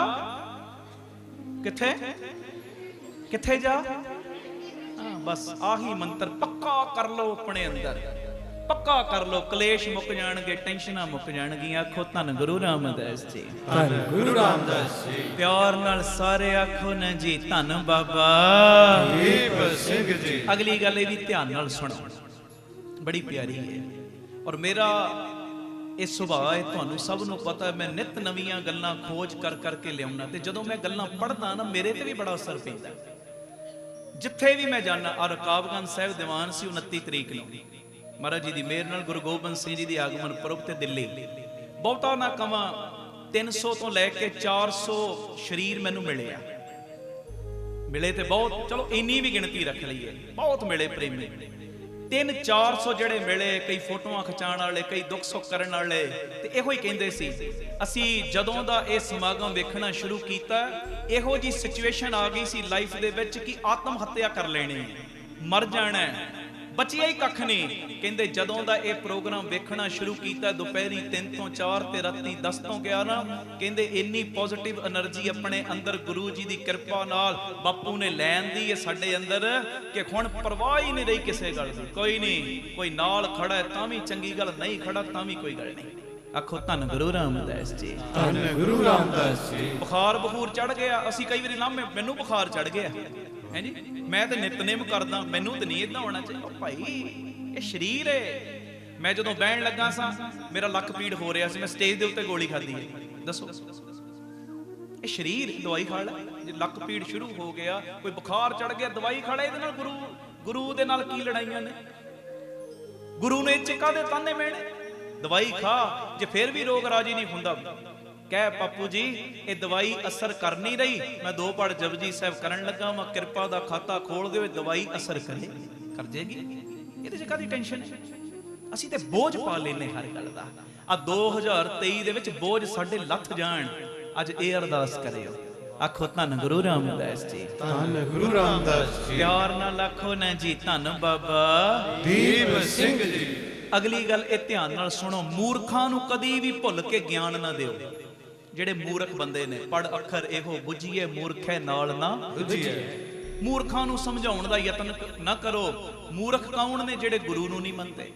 ਕਿੱਥੇ ਕਿੱਥੇ ਜਾ। ਹਾਂ, ਬਸ ਆਹੀ ਮੰਤਰ ਪੱਕਾ ਕਰ ਲਓ ਆਪਣੇ ਅੰਦਰ, ਪੱਕਾ ਕਰ ਲਓ, ਕਲੇਸ਼ ਮੁੱਕ ਜਾਣਗੇ, ਟੈਨਸ਼ਨਾਂ ਮੁੱਕ ਜਾਣਗੀਆਂ। ਆਖੋ ਧੰਨ ਗੁਰੂ ਰਾਮਦਾਸ ਜੀ, ਧੰਨ ਗੁਰੂ ਰਾਮਦਾਸ ਜੀ। ਪਿਆਰ ਨਾਲ ਸਾਰੇ ਆਖੋ ਨਾ ਜੀ, ਧੰਨ ਬਾਬਾ ਦੀਪ ਸਿੰਘ ਜੀ। ਅਗਲੀ ਗੱਲ ਇਹ ਵੀ ਧਿਆਨ ਨਾਲ ਸੁਣੋ, ਬੜੀ ਪਿਆਰੀ ਹੈ। ਔਰ ਮੇਰਾ ਇਹ ਸੁਭਾਅ ਹੈ, ਤੁਹਾਨੂੰ ਸਭ ਨੂੰ ਪਤਾ ਹੈ, ਮੈਂ ਨਿਤ ਨਵੀਆਂ ਗੱਲਾਂ ਖੋਜ ਕਰ ਕਰਕੇ ਲਿਆਉਣਾ। ਤੇ ਜਦੋਂ ਮੈਂ ਗੱਲਾਂ ਪੜ੍ਹਦਾ ਨਾ, ਮੇਰੇ ਤੇ ਵੀ ਬੜਾ ਅਸਰ ਪੈਂਦਾ। ਜਿੱਥੇ ਵੀ ਮੈਂ ਜਾਣਾ, ਆ ਰਕਾਬਗੰਜ ਸਾਹਿਬ ਦੀਵਾਨ ਸੀ 29 ਤਰੀਕ ਨੂੰ, ਮਹਾਰਾਜ ਜੀ ਦੀ ਮਿਹਰ ਨਾਲ ਗੁਰੂ ਗੋਬਿੰਦ ਸਿੰਘ ਜੀ ਦੀ ਆਗਮਨ ਪੁਰਬ ਤੇ ਦਿੱਲੀ। ਬਹੁਤਾ ਨਾ ਕਵਾਂ, 300 ਤੋਂ ਲੈ ਕੇ 400 ਸ਼ਰੀਰ ਮੈਨੂੰ ਮਿਲੇ ਤੇ ਬਹੁਤ, ਚਲੋ ਇੰਨੀ ਵੀ ਗਿਣਤੀ ਰੱਖ ਲਈਏ, ਬਹੁਤ ਮਿਲੇ ਪ੍ਰੇਮੀ। 300-400 ਜਿਹੜੇ ਮਿਲੇ, ਕਈ ਫੋਟੋਆਂ ਖਿਚਾਉਣ ਵਾਲੇ, ਕਈ ਦੁੱਖ ਸੁੱਖ ਕਰਨ ਵਾਲੇ, ਤੇ ਇਹੋ ਹੀ ਕਹਿੰਦੇ ਸੀ ਅਸੀਂ ਜਦੋਂ ਦਾ ਇਹ ਸਮਾਗਮ ਵੇਖਣਾ ਸ਼ੁਰੂ ਕੀਤਾ, ਇਹੋ ਜੀ ਸਿਚੁਏਸ਼ਨ ਆ ਗਈ ਸੀ ਲਾਈਫ ਦੇ ਵਿੱਚ ਕਿ ਆਤਮ ਹੱਤਿਆ ਕਰ ਲੈਣੀ ਹੈ, ਮਰ ਜਾਣਾ ਹੈ, ਬਚਿਆ ਹੀ ਕੱਖ ਨਹੀਂ। ਕਹਿੰਦੇ ਜਦੋਂ ਦਾ ਇਹ ਪ੍ਰੋਗਰਾਮ ਵੇਖਣਾ ਸ਼ੁਰੂ ਕੀਤਾ, ਦੁਪਹਿਰੀ 3 ਤੋਂ 4 ਤੇ ਰਾਤੀ 10 ਤੋਂ 11, ਕਹਿੰਦੇ ਇੰਨੀ ਪੋਜ਼ਿਟਿਵ એનર્ਜੀ ਆਪਣੇ ਅੰਦਰ ਗੁਰੂ ਜੀ ਦੀ ਕਿਰਪਾ ਨਾਲ ਬਾਪੂ ਨੇ ਲੈਣ ਦੀ ਹੈ ਸਾਡੇ ਅੰਦਰ, ਕਿ ਹੁਣ ਪਰਵਾਹ ਹੀ ਨਹੀਂ ਰਹੀ ਕਿਸੇ ਗੱਲ ਦੀ। ਕੋਈ ਨਹੀਂ, ਕੋਈ ਨਾਲ ਖੜਾ ਹੈ ਤਾਂ ਵੀ ਚੰਗੀ ਗੱਲ, ਨਹੀਂ ਖੜਾ ਤਾਂ ਵੀ ਕੋਈ ਗੱਲ ਨਹੀਂ। ਆਖੋ ਧੰਨ ਗੁਰੂ ਰਾਮਦਾਸ ਜੀ, ਧੰਨ ਗੁਰੂ ਰਾਮਦਾਸ ਜੀ। ਬੁਖਾਰ ਬਖੂਰ ਚੜ ਗਿਆ, ਅਸੀਂ ਕਈ ਵਾਰੀ ਲਾਮੇ, ਮੈਨੂੰ ਬੁਖਾਰ ਚੜ ਗਿਆ ਹੈ ਜੀ, ਮੈਂ ਤੇ ਨਿਤਨੇਮ ਕਰਦਾ, ਮੈਨੂੰ ਤੇ ਨਹੀਂ ਏਦਾਂ ਹੋਣਾ ਚਾਹੀਦਾ। ਭਾਈ ਇਹ ਸਰੀਰ ਹੈ। ਮੈਂ ਜਦੋਂ ਬਹਿਣ ਲੱਗਾ ਸਾਂ ਮੇਰਾ ਲੱਕ ਪੀੜ ਹੋ ਰਿਹਾ ਸੀ, ਮੈਂ ਸਟੇਜ ਦੇ ਉੱਤੇ ਗੋਲੀ ਖਾਧੀ ਹੈ। ਦੱਸੋ ਇਹ ਸਰੀਰ, ਦਵਾਈ ਖਾ ਲੈ। ਜੇ ਲੱਕ ਪੀੜ ਸ਼ੁਰੂ ਹੋ ਗਿਆ, ਕੋਈ ਬੁਖਾਰ ਚੜ ਗਿਆ, ਦਵਾਈ ਖਾ ਲੈ। ਇਹਦੇ ਨਾਲ ਗੁਰੂ ਦੇ ਨਾਲ ਕੀ ਲੜਾਈਆਂ ਨੇ? ਗੁਰੂ ਨੇ ਚਿੱਕਾ ਦੇ ਤਾਨੇ ਮਿਹਣੇ, ਦਵਾਈ ਖਾ। ਜੇ ਫਿਰ ਵੀ ਰੋਗ ਰਾਜੀ ਨਹੀਂ ਹੁੰਦਾ, ਕਹਿ ਬਾਪੂ ਜੀ ਇਹ ਦਵਾਈ ਅਸਰ ਕਰ ਨਹੀਂ ਰਹੀ, ਮੈਂ 2 ਪੜ ਜਪਜੀ ਸਾਹਿਬ ਕਰਨ ਲੱਗਾ ਵਾਂ, ਕਿਰਪਾ ਦਾ ਖਾਤਾ ਖੋਲ ਦਿਓ, ਦਵਾਈ ਅਸਰ ਕਰੇ, ਕਰ ਜੇਗੀ। ਇਹਦੇ 'ਚ ਕਾਹਦੀ ਟੈਨਸ਼ਨ ਹੈ? ਅਸੀਂ ਤੇ ਬੋਝ ਪਾ ਲੈਨੇ ਹਰ ਗੱਲ ਦਾ। ਆ 2023 ਦੇ ਵਿੱਚ ਬੋਝ ਸਾਡੇ ਲੱਥ ਜਾਣ, ਅੱਜ ਇਹ ਅਰਦਾਸ ਕਰਿਓ। ਆਖੋ ਧੰਨ ਗੁਰੂ ਰਾਮਦਾਸ ਜੀ, ਧੰਨ ਗੁਰੂ ਰਾਮਦਾਸ ਜੀ। ਪਿਆਰ ਨਾਲ ਆਖੋ ਨਾ ਜੀ, ਧੰਨ ਬਾਬਾ ਦੀਪ ਸਿੰਘ ਜੀ। ਅਗਲੀ ਗੱਲ ਇਹ ਧਿਆਨ ਨਾਲ ਸੁਣੋ, ਮੂਰਖਾਂ ਨੂੰ ਕਦੀ ਵੀ ਭੁੱਲ ਕੇ ਗਿਆਨ ਨਾ ਦਿਓ। ਜਿਹੜੇ ਮੂਰਖ ਬੰਦੇ ਨੇ, ਪੜ ਅੱਖਰ ਇਹੋ ਬੁੱਝੀਏ, ਮੂਰਖੇ ਨਾਲ ਨਾ ਬੁੱਝੀਏ। ਮੂਰਖਾਂ ਨੂੰ ਸਮਝਾਉਣ ਦਾ ਯਤਨ ਨਾ ਕਰੋ। ਮੂਰਖ ਕੌਣ ਨੇ? ਜਿਹੜੇ ਗੁਰੂ ਨੂੰ ਨਹੀਂ ਮੰਨਦੇ,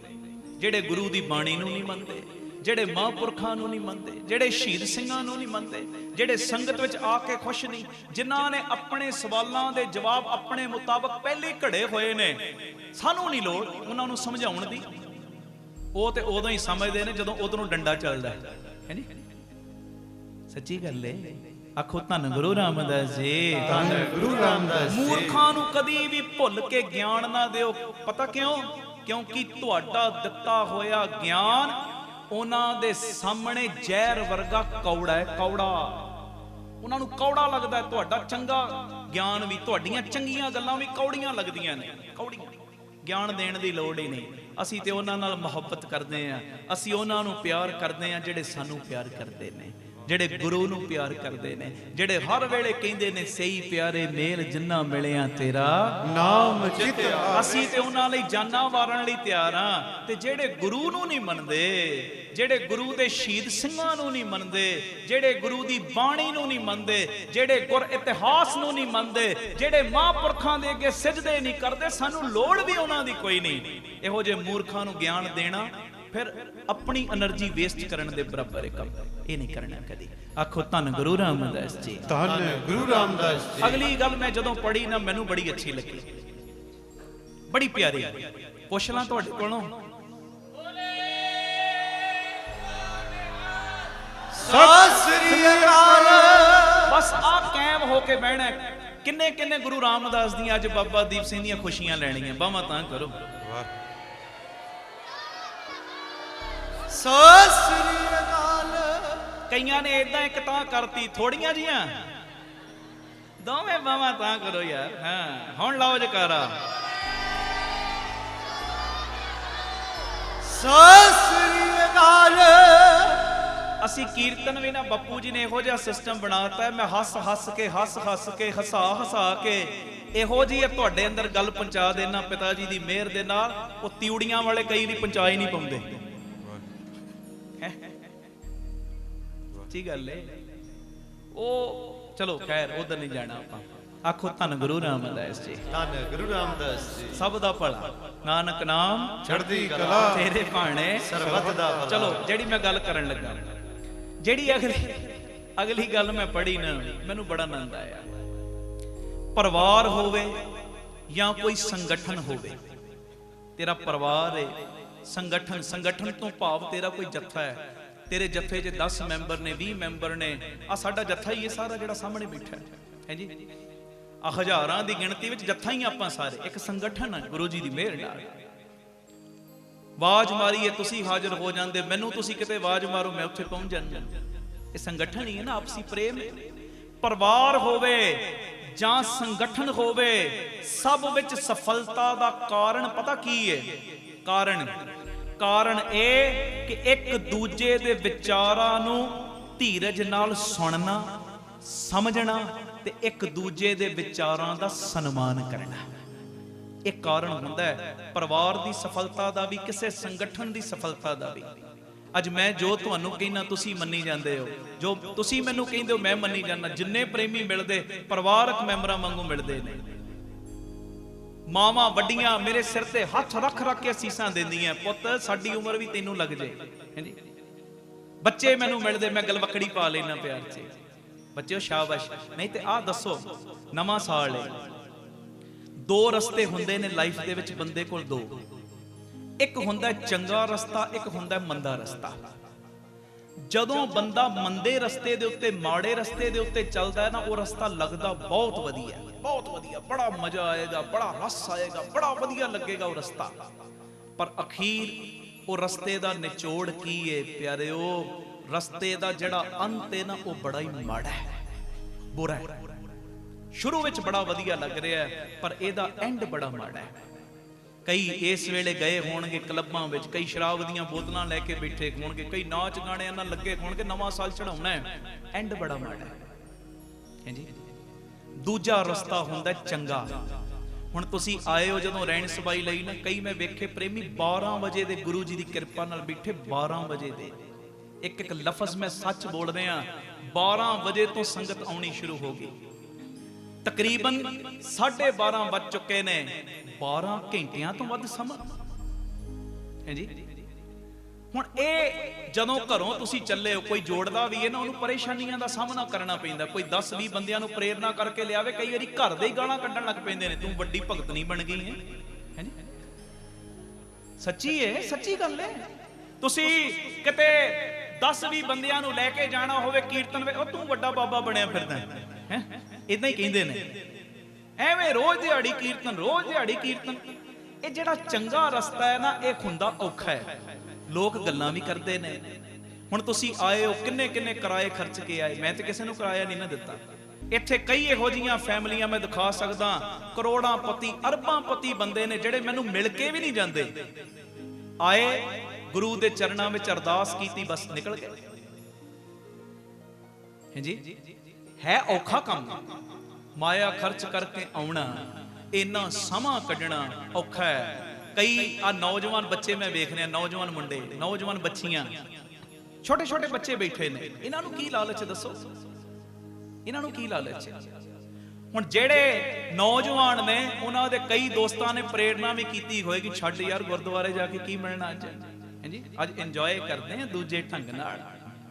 ਜਿਹੜੇ ਗੁਰੂ ਦੀ ਬਾਣੀ ਨੂੰ ਨਹੀਂ ਮੰਨਦੇ, ਜਿਹੜੇ ਮਹਾਂਪੁਰਖਾਂ ਨੂੰ ਨਹੀਂ ਮੰਨਦੇ, ਜਿਹੜੇ ਸ਼ਹੀਦ ਸਿੰਘਾਂ ਨੂੰ ਨਹੀਂ ਮੰਨਦੇ, ਜਿਹੜੇ ਸੰਗਤ ਵਿੱਚ ਆ ਕੇ ਖੁਸ਼ ਨਹੀਂ, ਜਿਨ੍ਹਾਂ ਨੇ ਆਪਣੇ ਸਵਾਲਾਂ ਦੇ ਜਵਾਬ ਆਪਣੇ ਮੁਤਾਬਕ ਪਹਿਲੇ ਘੜੇ ਹੋਏ ਨੇ। ਸਾਨੂੰ ਨਹੀਂ ਲੋੜ ਉਹਨਾਂ ਨੂੰ ਸਮਝਾਉਣ ਦੀ। ਉਹ ਤੇ ਉਦੋਂ ਹੀ ਸਮਝਦੇ ਨੇ ਜਦੋਂ ਉਧਰੋਂ ਡੰਡਾ ਚੱਲਦਾ ਹੈ ਨੀ? ਸੱਚੀ ਗੱਲ ਏ। ਆਖੋ ਧੰਨ ਗੁਰੂ ਰਾਮਦਾਸ ਜੀ, ਧੰਨ ਗੁਰੂ ਰਾਮਦਾਸ ਜੀ। ਮੂਰਖਾਂ ਨੂੰ ਕਦੀ ਵੀ ਭੁੱਲ ਕੇ ਗਿਆਨ ਨਾ ਦਿਓ। ਪਤਾ ਕਿਉਂ? ਕਿਉਂਕਿ ਤੁਹਾਡਾ ਦਿੱਤਾ ਹੋਇਆ ਗਿਆਨ ਉਹਨਾਂ ਦੇ ਸਾਹਮਣੇ ਜ਼ਹਿਰ ਵਰਗਾ ਕੌੜਾ ਹੈ, ਕੌੜਾ। ਉਹਨਾਂ ਨੂੰ ਕੌੜਾ ਲੱਗਦਾ। ਤੁਹਾਡਾ ਚੰਗਾ ਗਿਆਨ ਵੀ, ਤੁਹਾਡੀਆਂ ਚੰਗੀਆਂ ਗੱਲਾਂ ਵੀ ਕੌੜੀਆਂ ਲੱਗਦੀਆਂ ਨੇ, ਕੌੜੀਆਂ। ਗਿਆਨ ਦੇਣ ਦੀ ਲੋੜ ਹੀ ਨਹੀਂ। ਅਸੀਂ ਤੇ ਉਹਨਾਂ ਨਾਲ ਮੁਹੱਬਤ ਕਰਦੇ ਆਂ, ਅਸੀਂ ਉਹਨਾਂ ਨੂੰ ਪਿਆਰ ਕਰਦੇ ਆਂ ਜਿਹੜੇ ਸਾਨੂੰ ਪਿਆਰ ਕਰਦੇ ਨੇ, ਜਿਹੜੇ ਗੁਰੂ ਨੂੰ ਪਿਆਰ ਕਰਦੇ ਨੇ, ਜਿਹੜੇ ਹਰ ਵੇਲੇ ਕਹਿੰਦੇ ਨੇ ਸਹੀ ਪਿਆਰੇ ਮੇਲ ਜਿੰਨਾ ਮਿਲਿਆ ਤੇਰਾ ਨਾਮ ਚਿਤ। ਅਸੀਂ ਤੇ ਉਹਨਾਂ ਲਈ ਜਾਨਾਂ ਵਾਰਨ ਲਈ ਤਿਆਰ ਆਂ। ਤੇ ਜਿਹੜੇ ਗੁਰੂ ਨੂੰ ਨਹੀਂ ਮੰਨਦੇ, ਜਿਹੜੇ ਗੁਰੂ ਦੇ ਸ਼ਹੀਦ ਸਿੰਘਾਂ ਨੂੰ ਨਹੀਂ ਮੰਨਦੇ, ਜਿਹੜੇ ਗੁਰੂ ਦੀ ਬਾਣੀ ਨੂੰ ਨਹੀਂ ਮੰਨਦੇ, ਜਿਹੜੇ ਗੁਰ ਇਤਿਹਾਸ ਨੂੰ ਨਹੀਂ ਮੰਨਦੇ, ਜਿਹੜੇ ਮਹਾਂਪੁਰਖਾਂ ਦੇ ਅੱਗੇ ਸਿਜਦੇ ਨਹੀਂ ਕਰਦੇ, ਸਾਨੂੰ ਲੋੜ ਵੀ ਉਹਨਾਂ ਦੀ ਕੋਈ ਨਹੀਂ। ਇਹੋ ਜਿਹੇ ਮੂਰਖਾਂ ਨੂੰ ਗਿਆਨ ਦੇਣਾ ਫਿਰ ਆਪਣੀ એનર્ਜੀ ਵੇਸਟ ਕਰਨ ਦੇ ਬਰਾਬਰ ਹੈ ਕੰਮ। ਇਹ ਨਹੀਂ ਕਰਨਾ ਕਦੀ। ਆਖੋ ਧੰਨ ਗੁਰੂ ਰਾਮਦਾਸ ਜੀ, ਧੰਨ ਗੁਰੂ ਰਾਮਦਾਸ ਜੀ। ਅਗਲੀ ਗੱਲ ਮੈਂ ਜਦੋਂ ਪੜ੍ਹੀ ਨਾ, ਮੈਨੂੰ ਬੜੀ ਅੱਛੀ ਲੱਗੀ, ਬੜੀ ਪਿਆਰੀ। ਪੁੱਛ ਲਾਂ ਤੁਹਾਡੇ ਕੋਲੋਂ? ਸਤਿ ਸ੍ਰੀ ਅਕਾਲ। ਬਸ ਆ ਕਾਇਮ ਹੋ ਕੇ ਬਹਿਣਾ। ਕਿੰਨੇ ਕਿੰਨੇ ਗੁਰੂ ਰਾਮਦਾਸ ਦੀਆਂ ਅੱਜ ਬਾਬਾ ਦੀਪ ਸਿੰਘ ਦੀਆਂ ਖੁਸ਼ੀਆਂ ਲੈਣੀਆਂ? ਬਾਹਾਂ ਤਾਂ ਕਰੋ। ਸਤਿ ਸ੍ਰੀ ਅਕਾਲ। ਕਈਆਂ ਨੇ ਇਦਾਂ ਇੱਕ ਤਾਂ ਕਰਤੀ, ਥੋੜੀਆਂ ਜੀਆਂ ਦੋਵੇਂ ਬਾਹਾਂ ਤਾਂ ਕਰੋ ਯਾਰ। ਹਾਂ ਹੁਣ ਲਾਓ ਜਕਾਰਾ। ਸਤਿ ਸ੍ਰੀ ਅਕਾਲ। ਅਸੀਂ ਕੀਰਤਨ ਵੀ ਨਾ, ਬਾਪੂ ਜੀ ਨੇ ਇਹੋ ਜਿਹਾ ਸਿਸਟਮ ਬਣਾਤਾ, ਮੈਂ ਹੱਸ ਕੇ ਹਸਾ ਕੇ ਇਹੋ ਜਿਹੀ ਤੁਹਾਡੇ ਅੰਦਰ ਗੱਲ ਪਹੁੰਚਾ ਦੇਣਾ ਪਿਤਾ ਜੀ ਦੀ ਮਿਹਰ ਦੇ ਨਾਲ। ਉਹ ਤਿਉੜੀਆਂ ਵਾਲੇ ਕਈ ਵੀ ਪਹੁੰਚਾ ਹੀ ਨਹੀਂ ਪਾਉਂਦੇ। ਠੀਕ ਗੱਲ ਏ। ਉਹ ਚਲੋ ਖੈਰ ਉਧਰ ਨਹੀਂ ਜਾਣਾ ਆਪਾਂ। ਆਖੋ ਧੰਨ ਗੁਰੂ ਰਾਮਦਾਸ ਜੀ, ਧੰਨ ਗੁਰੂ ਰਾਮਦਾਸ ਜੀ। ਸਭ ਦਾ ਭਲਾ, ਨਾਨਕ ਨਾਮ ਚੜ੍ਹਦੀ ਕਲਾ, ਤੇਰੇ ਭਾਣੇ ਸਰਬੱਤ ਦਾ ਭਲਾ। ਚਲੋ ਜਿਹੜੀ ਮੈਂ ਗੱਲ ਕਰਨ ਲੱਗਾ, ਜਿਹੜੀ ਅਗਲੀ ਗੱਲ ਮੈਂ ਪੜ੍ਹੀ ਨਾ, ਮੈਨੂੰ ਬੜਾ ਆਨੰਦ ਆਇਆ। ਪਰਿਵਾਰ ਹੋਵੇ ਜਾਂ ਕੋਈ ਸੰਗਠਨ ਹੋਵੇ, ਤੇਰਾ ਪਰਿਵਾਰ ਹੈ, ਸੰਗਠਨ ਤੋਂ ਭਾਵ ਤੇਰਾ ਕੋਈ ਜੱਥਾ ਹੈ। ਤੇਰੇ ਜੱਥੇ 'ਚ 10 ਮੈਂਬਰ ਨੇ, 20 ਮੈਂਬਰ ਨੇ। ਆ ਸਾਡਾ ਜੱਥਾ ਹੀ ਇਹ ਸਾਰਾ ਜਿਹੜਾ ਸਾਹਮਣੇ ਬੈਠਾ ਹੈ ਜੀ। ਆ ਹਜ਼ਾਰਾਂ ਦੀ ਗਿਣਤੀ ਵਿੱਚ ਜੱਥਾ ਹੀ ਆਪਾਂ ਸਾਰੇ, ਇੱਕ ਸੰਗਠਨ ਹੈ ਗੁਰੂ ਜੀ ਦੀ ਮਿਹਰ ਨਾਲ। ਆਵਾਜ਼ ਮਾਰੀਏ ਤੁਸੀਂ ਹਾਜ਼ਰ ਹੋ ਜਾਂਦੇ, ਮੈਨੂੰ ਤੁਸੀਂ ਕਿਤੇ ਆਵਾਜ਼ ਮਾਰੋ ਮੈਂ ਉੱਥੇ ਪਹੁੰਚ ਜਾਂਦਾ। ਇਹ ਸੰਗਠਨ ਹੀ ਹੈ ਨਾ, ਆਪਸੀ ਪ੍ਰੇਮ। ਪਰਿਵਾਰ ਹੋਵੇ ਜਾਂ ਸੰਗਠਨ ਹੋਵੇ, ਸਭ ਵਿੱਚ ਸਫਲਤਾ ਦਾ ਕਾਰਨ ਪਤਾ ਕੀ ਹੈ? ਕਾਰਨ ਇਹ ਕਿ ਇੱਕ ਦੂਜੇ ਦੇ ਵਿਚਾਰਾਂ ਨੂੰ ਧੀਰਜ ਨਾਲ ਸੁਣਨਾ, ਸਮਝਣਾ ਤੇ ਇੱਕ ਦੂਜੇ ਦੇ ਵਿਚਾਰਾਂ ਦਾ ਸਨਮਾਨ ਕਰਨਾ। ਇਹ ਕਾਰਨ ਹੁੰਦਾ ਹੈ ਪਰਿਵਾਰ ਦੀ ਸਫਲਤਾ ਦਾ ਵੀ, ਕਿਸੇ ਸੰਗਠਨ ਦੀ ਸਫਲਤਾ ਦਾ ਵੀ। ਅੱਜ ਮੈਂ ਜੋ ਤੁਹਾਨੂੰ ਕਹਿੰਦਾ ਤੁਸੀਂ ਮੰਨੀ ਜਾਂਦੇ ਹੋ, ਜੋ ਤੁਸੀਂ ਮੈਨੂੰ ਕਹਿੰਦੇ ਹੋ ਮੈਂ ਮੰਨੀ ਜਾਂਦਾ। ਜਿੰਨੇ ਪ੍ਰੇਮੀ ਮਿਲਦੇ ਪਰਿਵਾਰਕ ਮੈਂਬਰਾਂ ਵਾਂਗੂ ਮਿਲਦੇ ਨੇ। ਮਾਵਾਂ ਵੱਡੀਆਂ ਮੇਰੇ ਸਿਰ ਤੇ ਹੱਥ ਰੱਖ ਕੇ ਅਸੀਸਾਂ ਦਿੰਦੀਆਂ, ਪੁੱਤ ਸਾਡੀ ਉਮਰ ਵੀ ਤੈਨੂੰ ਲੱਗ ਜੇ। ਹਾਂਜੀ, ਬੱਚੇ ਮੈਨੂੰ ਮਿਲਦੇ, ਮੈਂ ਗਲਵਕੜੀ ਪਾ ਲੈਣਾ ਪਿਆਰ 'ਚ, ਬੱਚਿਓ ਸ਼ਾਬਾਸ਼। ਨਹੀਂ ਤੇ ਆਹ ਦੱਸੋ, ਨਵਾਂ ਸਾਲ ਹੈ, ਦੋ ਰਸਤੇ ਹੁੰਦੇ ਨੇ ਲਾਈਫ ਦੇ ਵਿੱਚ ਬੰਦੇ ਕੋਲ, ਦੋ। ਇੱਕ ਹੁੰਦਾ ਚੰਗਾ ਰਸਤਾ, ਇੱਕ ਹੁੰਦਾ ਮੰਦਾ ਰਸਤਾ। ਜਦੋਂ ਬੰਦਾ ਮੰਦੇ ਰਸਤੇ ਦੇ ਉੱਤੇ, ਮਾੜੇ ਰਸਤੇ ਦੇ ਉੱਤੇ ਚੱਲਦਾ ਹੈ ਨਾ, ਉਹ ਰਸਤਾ ਲੱਗਦਾ ਬਹੁਤ ਵਧੀਆ, ਬਹੁਤ ਵਧੀਆ, ਬੜਾ ਮਜ਼ਾ ਆਏਗਾ, ਬੜਾ ਰਸ ਆਏਗਾ, ਬੜਾ ਵਧੀਆ ਲੱਗੇਗਾ ਉਹ ਰਸਤਾ। ਪਰ ਅਖੀਰ ਉਹ ਰਸਤੇ ਦਾ ਨਿਚੋੜ ਕੀ ਹੈ ਪਿਆਰਿਓ? ਰਸਤੇ ਦਾ ਜਿਹੜਾ ਅੰਤ ਹੈ ਨਾ, ਉਹ ਬੜਾ ਹੀ ਮਾੜਾ ਹੈ, ਬੁਰਾ ਹੈ। ਸ਼ੁਰੂ ਵਿੱਚ ਬੜਾ ਵਧੀਆ ਲੱਗ ਰਿਹਾ ਹੈ, ਪਰ ਇਹਦਾ ਐਂਡ ਬੜਾ ਮਾੜਾ ਹੈ। ਕਈ ਇਸ ਵੇਲੇ ਗਏ ਹੋਣਗੇ ਕਲੱਬਾਂ ਵਿੱਚ, ਕਈ ਸ਼ਰਾਬ ਦੀਆਂ ਬੋਤਲਾਂ ਲੈ ਕੇ ਬੈਠੇ ਹੋਣਗੇ, ਕਈ ਨਾਚ ਗਾਣਿਆਂ ਨਾਲ ਲੱਗੇ ਹੋਣਗੇ, ਨਵਾਂ ਸਾਲ ਚੜਾਉਣਾ ਹੈ, ਐਂਡ ਬੜਾ ਮਾੜਾ ਹੈ। ਹਾਂਜੀ, ਦੂਜਾ ਰਸਤਾ ਹੁੰਦਾ ਚੰਗਾ। ਹੁਣ ਤੁਸੀਂ ਆਏ ਹੋ ਜਦੋਂ ਰਹਿਣ ਸਬਾਈ ਲਈ ਨਾ, ਕਈ ਮੈਂ ਵੇਖੇ ਪ੍ਰੇਮੀ 12 ਵਜੇ ਦੇ ਗੁਰੂ ਜੀ ਦੀ ਕਿਰਪਾ ਨਾਲ ਬੈਠੇ, 12 ਵਜੇ ਦੇ ਇੱਕ ਲਫ਼ਜ਼ ਮੈਂ ਸੱਚ ਬੋਲ ਰਿਹਾ, 12 ਵਜੇ ਤੋਂ ਸੰਗਤ ਆਉਣੀ ਸ਼ੁਰੂ ਹੋ ਗਈ। ਤਕਰੀਬਨ 12:30 ਵੱਜ ਚੁੱਕੇ ਨੇ, 12 ਘੰਟਿਆਂ ਤੋਂ ਵੱਧ ਸਮਾਂ ਹੈ ਜੀ। ਹੁਣ ਇਹ ਜਦੋਂ ਘਰੋਂ ਤੁਸੀਂ ਚੱਲੇ ਹੋ, ਕੋਈ ਜੋੜਦਾ ਵੀ ਹੈ ਨਾ, ਉਹਨੂੰ ਪਰੇਸ਼ਾਨੀਆਂ ਦਾ ਸਾਹਮਣਾ ਕਰਨਾ ਪੈਂਦਾ। ਕੋਈ 10-20 ਬੰਦਿਆਂ ਨੂੰ ਪ੍ਰੇਰਨਾ ਕਰਕੇ ਲਿਆਵੇ, ਕਈ ਵਾਰੀ ਘਰ ਦੇ ਹੀ ਗਾਲਾਂ ਕੱਢਣ ਲੱਗ ਪੈਂਦੇ ਨੇ, ਤੂੰ ਵੱਡੀ ਭਗਤ ਨਹੀਂ ਬਣ ਗਈ ਹੈ ਜੀ। ਸੱਚੀ ਹੈ, ਸੱਚੀ ਗੱਲ ਹੈ। ਤੁਸੀਂ ਕਿਤੇ 10-20 ਬੰਦਿਆਂ ਨੂੰ ਲੈ ਕੇ ਜਾਣਾ ਹੋਵੇ ਕੀਰਤਨ ਵਿੱਚ, ਉਹ ਤੂੰ ਵੱਡਾ ਬਾਬਾ ਬਣਿਆ ਫਿਰਦਾ ਹੈ, ਇਦਾਂ ਹੀ ਕਹਿੰਦੇ ਨੇ। ਐਵੇਂ ਰੋਜ਼ ਦਿਹਾੜੀ ਕੀਰਤਨ, ਰੋਜ਼ ਦਿਹਾੜੀ ਕੀਰਤਨ। ਇਹ ਜਿਹੜਾ ਚੰਗਾ ਰਸਤਾ ਹੈ ਨਾ, ਇਹ ਹੁੰਦਾ ਔਖਾ ਹੈ। ਲੋਕ ਗੱਲਾਂ ਵੀ ਕਰਦੇ ਨੇ। ਹੁਣ ਤੁਸੀਂ ਆਏ ਹੋ, ਕਿੰਨੇ ਕਿਰਾਏ ਖਰਚ ਕੇ ਆਏ, ਮੈਂ ਤੇ ਕਿਸੇ ਨੂੰ ਕਿਰਾਇਆ ਨਹੀਂ ਨਾ ਦਿੱਤਾ। ਇੱਥੇ ਕਈ ਇਹੋ ਜੀਆਂ ਫੈਮਲੀਆਂ ਮੈਂ ਦਿਖਾ ਸਕਦਾ, ਕਰੋੜਾਂ ਪਤੀ, ਅਰਬਾਂ ਪਤੀ ਬੰਦੇ ਨੇ, ਜਿਹੜੇ ਮੈਨੂੰ ਮਿਲ ਕੇ ਵੀ ਨਹੀਂ ਜਾਂਦੇ। ਆਏ, ਗੁਰੂ ਦੇ ਚਰਨਾਂ ਵਿੱਚ ਅਰਦਾਸ ਕੀਤੀ, ਬਸ ਨਿਕਲ ਗਏ। ਹਾਂਜੀ, ਹੈ ਔਖਾ ਕੰਮ। ਮਾਇਆ ਖਰਚ ਕਰਕੇ ਆਉਣਾ, ਇੰਨਾ ਸਮਾਂ ਕੱਢਣਾ ਔਖਾ ਹੈ। ਕਈ ਆ ਨੌਜਵਾਨ ਬੱਚੇ ਮੈਂ ਵੇਖ ਰਿਹਾ, ਨੌਜਵਾਨ ਮੁੰਡੇ, ਨੌਜਵਾਨ ਬੱਚੀਆਂ, ਛੋਟੇ ਬੱਚੇ ਬੈਠੇ ਨੇ। ਇਹਨਾਂ ਨੂੰ ਕੀ ਲਾਲਚ ਦੱਸੋ? ਇਹਨਾਂ ਨੂੰ ਕੀ ਲਾਲਚ? ਹੁਣ ਜਿਹੜੇ ਨੌਜਵਾਨ ਨੇ, ਉਹਨਾਂ ਦੇ ਕਈ ਦੋਸਤਾਂ ਨੇ ਪ੍ਰੇਰਨਾ ਵੀ ਕੀਤੀ ਹੋਏਗੀ, ਛੱਡ ਯਾਰ ਗੁਰਦੁਆਰੇ ਜਾ ਕੇ ਕੀ ਮਿਲਣਾ ਅੱਜ। ਹਾਂਜੀ, ਅੱਜ ਇੰਜੋਏ ਕਰਦੇ ਆ ਦੂਜੇ ਢੰਗ ਨਾਲ,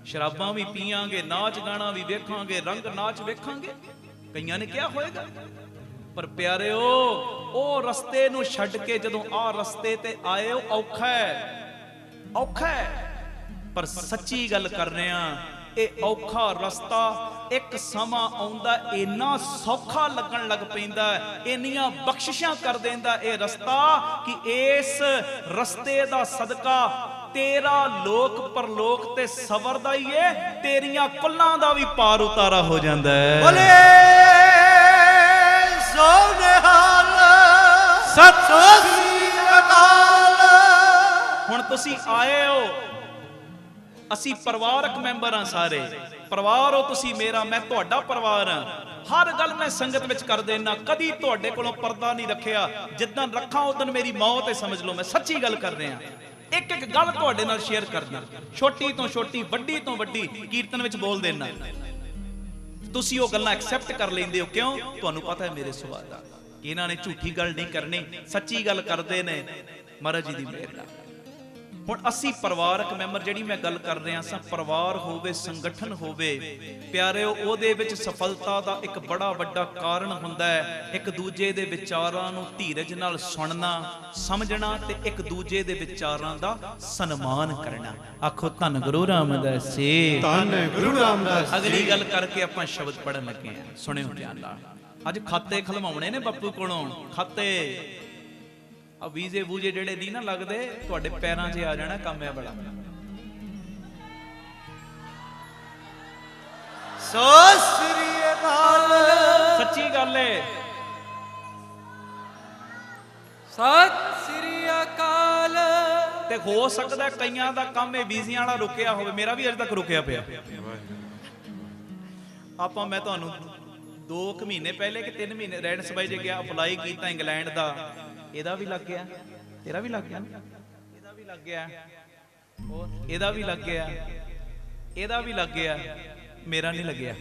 ਸ਼ਰਾਬਾਂ ਵੀ ਪੀਵਾਂਗੇ, ਨਾਚ ਗਾਣਾ ਵੀ ਵੇਖਾਂਗੇ, ਰੰਗ ਨਾਚ ਵੇਖਾਂਗੇ, ਕਈਆਂ ਨੇ ਕਿਹਾ ਹੋਏਗਾ। ਪਰ ਪਿਆਰਿਓ, ਉਹ ਰਸਤੇ ਨੂੰ ਛੱਡ ਕੇ ਜਦੋਂ ਆਹ ਰਸਤੇ ਤੇ ਆਏ ਹੋ, ਔਖਾ ਹੈ, ਔਖਾ ਹੈ। ਪਰ ਸੱਚੀ ਗੱਲ ਕਰ ਰਹੇ ਆ, ਇਹ ਔਖਾ ਰਸਤਾ ਇੱਕ ਸਮਾਂ ਆਉਂਦਾ, ਇੰਨਾ ਸੌਖਾ ਲੱਗਣ ਲੱਗ ਪੈਂਦਾ, ਇੰਨੀਆਂ ਬਖਸ਼ਿਸ਼ਾਂ ਕਰ ਦਿੰਦਾ ਇਹ ਰਸਤਾ, ਕਿ ਇਸ ਰਸਤੇ ਦਾ ਸਦਕਾ ਤੇਰਾ ਲੋਕ ਪਰਲੋਕ ਤੇ ਸਬਰ ਦਾ ਹੀ ਏ, ਤੇਰੀਆਂ ਕੁੱਲਾਂ ਦਾ ਵੀ ਪਾਰ ਉਤਾਰਾ ਹੋ ਜਾਂਦਾ ਹੈ। ਬੋਲੇ ਸੋਨੇਹਾਲ ਸਤਿ ਸ੍ਰੀ ਅਕਾਲ। ਹੁਣ ਤੁਸੀਂ ਆਏ ਹੋ, ਅਸੀਂ ਪਰਿਵਾਰਕ ਮੈਂਬਰ ਹਾਂ, ਸਾਰੇ ਪਰਿਵਾਰ ਹੋ ਤੁਸੀਂ ਮੇਰਾ, ਮੈਂ ਤੁਹਾਡਾ ਪਰਿਵਾਰ ਹਾਂ। ਹਰ ਗੱਲ ਮੈਂ ਸੰਗਤ ਵਿੱਚ ਕਰ ਦੇਣਾ, ਕਦੀ ਤੁਹਾਡੇ ਕੋਲੋਂ ਪਰਦਾ ਨਹੀਂ ਰੱਖਿਆ। ਜਿੱਦਾਂ ਰੱਖਾਂ ਉਦੋਂ ਮੇਰੀ ਮੌਤ ਹੈ, ਸਮਝ ਲਓ। ਮੈਂ ਸੱਚੀ ਗੱਲ ਕਰ ਰਿਹਾ। ਇੱਕ ਗੱਲ ਤੁਹਾਡੇ ਨਾਲ ਸ਼ੇਅਰ ਕਰਨਾ, ਛੋਟੀ ਤੋਂ ਛੋਟੀ, ਵੱਡੀ ਤੋਂ ਵੱਡੀ, ਕੀਰਤਨ ਵਿੱਚ ਬੋਲ ਦੇਣਾ। ਤੁਸੀਂ ਉਹ ਗੱਲਾਂ ਐਕਸੈਪਟ ਕਰ ਲੈਂਦੇ ਹੋ। ਕਿਉਂ? ਤੁਹਾਨੂੰ ਪਤਾ ਹੈ ਮੇਰੇ ਸੁਭਾਅ ਦਾ, ਕਿ ਇਹਨਾਂ ਨੇ ਝੂਠੀ ਗੱਲ ਨਹੀਂ ਕਰਨੀ, ਸੱਚੀ ਗੱਲ ਕਰਦੇ ਨੇ, ਮਹਾਰਾਜ ਜੀ ਦੀ ਮਿਹਰ ਨਾਲ। ਹੁਣ ਅਸੀਂ ਪਰਿਵਾਰਕ ਮੈਂਬਰ, ਜਿਹੜੀ ਮੈਂ ਗੱਲ ਕਰ ਰਿਹਾ ਸਾਂ, ਪਰਿਵਾਰ ਹੋਵੇ, ਸੰਗਠਨ ਹੋਵੇ, ਪਿਆਰਿਓ, ਉਹਦੇ ਵਿੱਚ ਸਫਲਤਾ ਦਾ ਇੱਕ ਬੜਾ ਵੱਡਾ ਕਾਰਨ ਹੁੰਦਾ ਹੈ ਇੱਕ ਦੂਜੇ ਦੇ ਵਿਚਾਰਾਂ ਨੂੰ ਧੀਰਜ ਨਾਲ ਸੁਣਨਾ, ਸਮਝਣਾ ਤੇ ਇੱਕ ਦੂਜੇ ਦੇ ਵਿਚਾਰਾਂ ਦਾ ਸਨਮਾਨ ਕਰਨਾ। ਆਖੋ ਧੰਨ ਗੁਰੂ ਰਾਮਦਾਸ ਜੀ, ਧੰਨ ਗੁਰੂ ਰਾਮਦਾਸ। ਅਗਲੀ ਗੱਲ ਕਰਕੇ ਆਪਾਂ ਸ਼ਬਦ ਪੜਨ ਲੱਗੇ ਹਾਂ, ਸੁਣਿਓ ਧਿਆਨ ਨਾਲ। ਅੱਜ ਖਾਤੇ ਖਲਵਾਉਣੇ ਨੇ ਬਾਪੂ ਕੋਲੋਂ, ਖਾਤੇ। ਆ ਵੀਜ਼ੇ ਵੂਜੇ ਜਿਹੜੇ ਨਹੀਂ ਨਾ ਲੱਗਦੇ, ਤੁਹਾਡੇ ਪੈਰਾਂ 'ਚ ਆ ਜਾਣਾ ਕੰਮ ਹੈ ਬੜਾ। ਸਤਿ ਸ੍ਰੀ ਅਕਾਲ। ਸੱਚੀ ਗੱਲ ਏ। ਸਤਿ ਸ੍ਰੀ ਅਕਾਲ। ਤੇ ਹੋ ਸਕਦਾ ਕਈਆਂ ਦਾ ਕੰਮ ਇਹ ਵੀਜ਼ਿਆਂ ਵਾਲਾ ਰੁਕਿਆ ਹੋਵੇ, ਮੇਰਾ ਵੀ ਅਜੇ ਤੱਕ ਰੁਕਿਆ ਪਿਆ। ਆਪਾਂ ਮੈਂ ਤੁਹਾਨੂੰ 2 ਮਹੀਨੇ ਪਹਿਲੇ ਕਿ 3 ਮਹੀਨੇ ਰੈਂਡ ਸਬਾਈ ਜੇ ਗਿਆ, ਅਪਲਾਈ ਕੀਤਾ ਇੰਗਲੈਂਡ ਦਾ, ਇਹਦਾ ਵੀ ਲੱਗ ਗਿਆ, ਤੇਰਾ ਵੀ ਲੱਗ ਗਿਆ, ਇਹਦਾ ਵੀ ਲੱਗ ਗਿਆ, ਇਹਦਾ ਵੀ ਲੱਗ ਗਿਆ, ਇਹਦਾ ਵੀ ਲੱਗ ਗਿਆ, ਮੇਰਾ ਨਹੀਂ ਲੱਗਿਆ।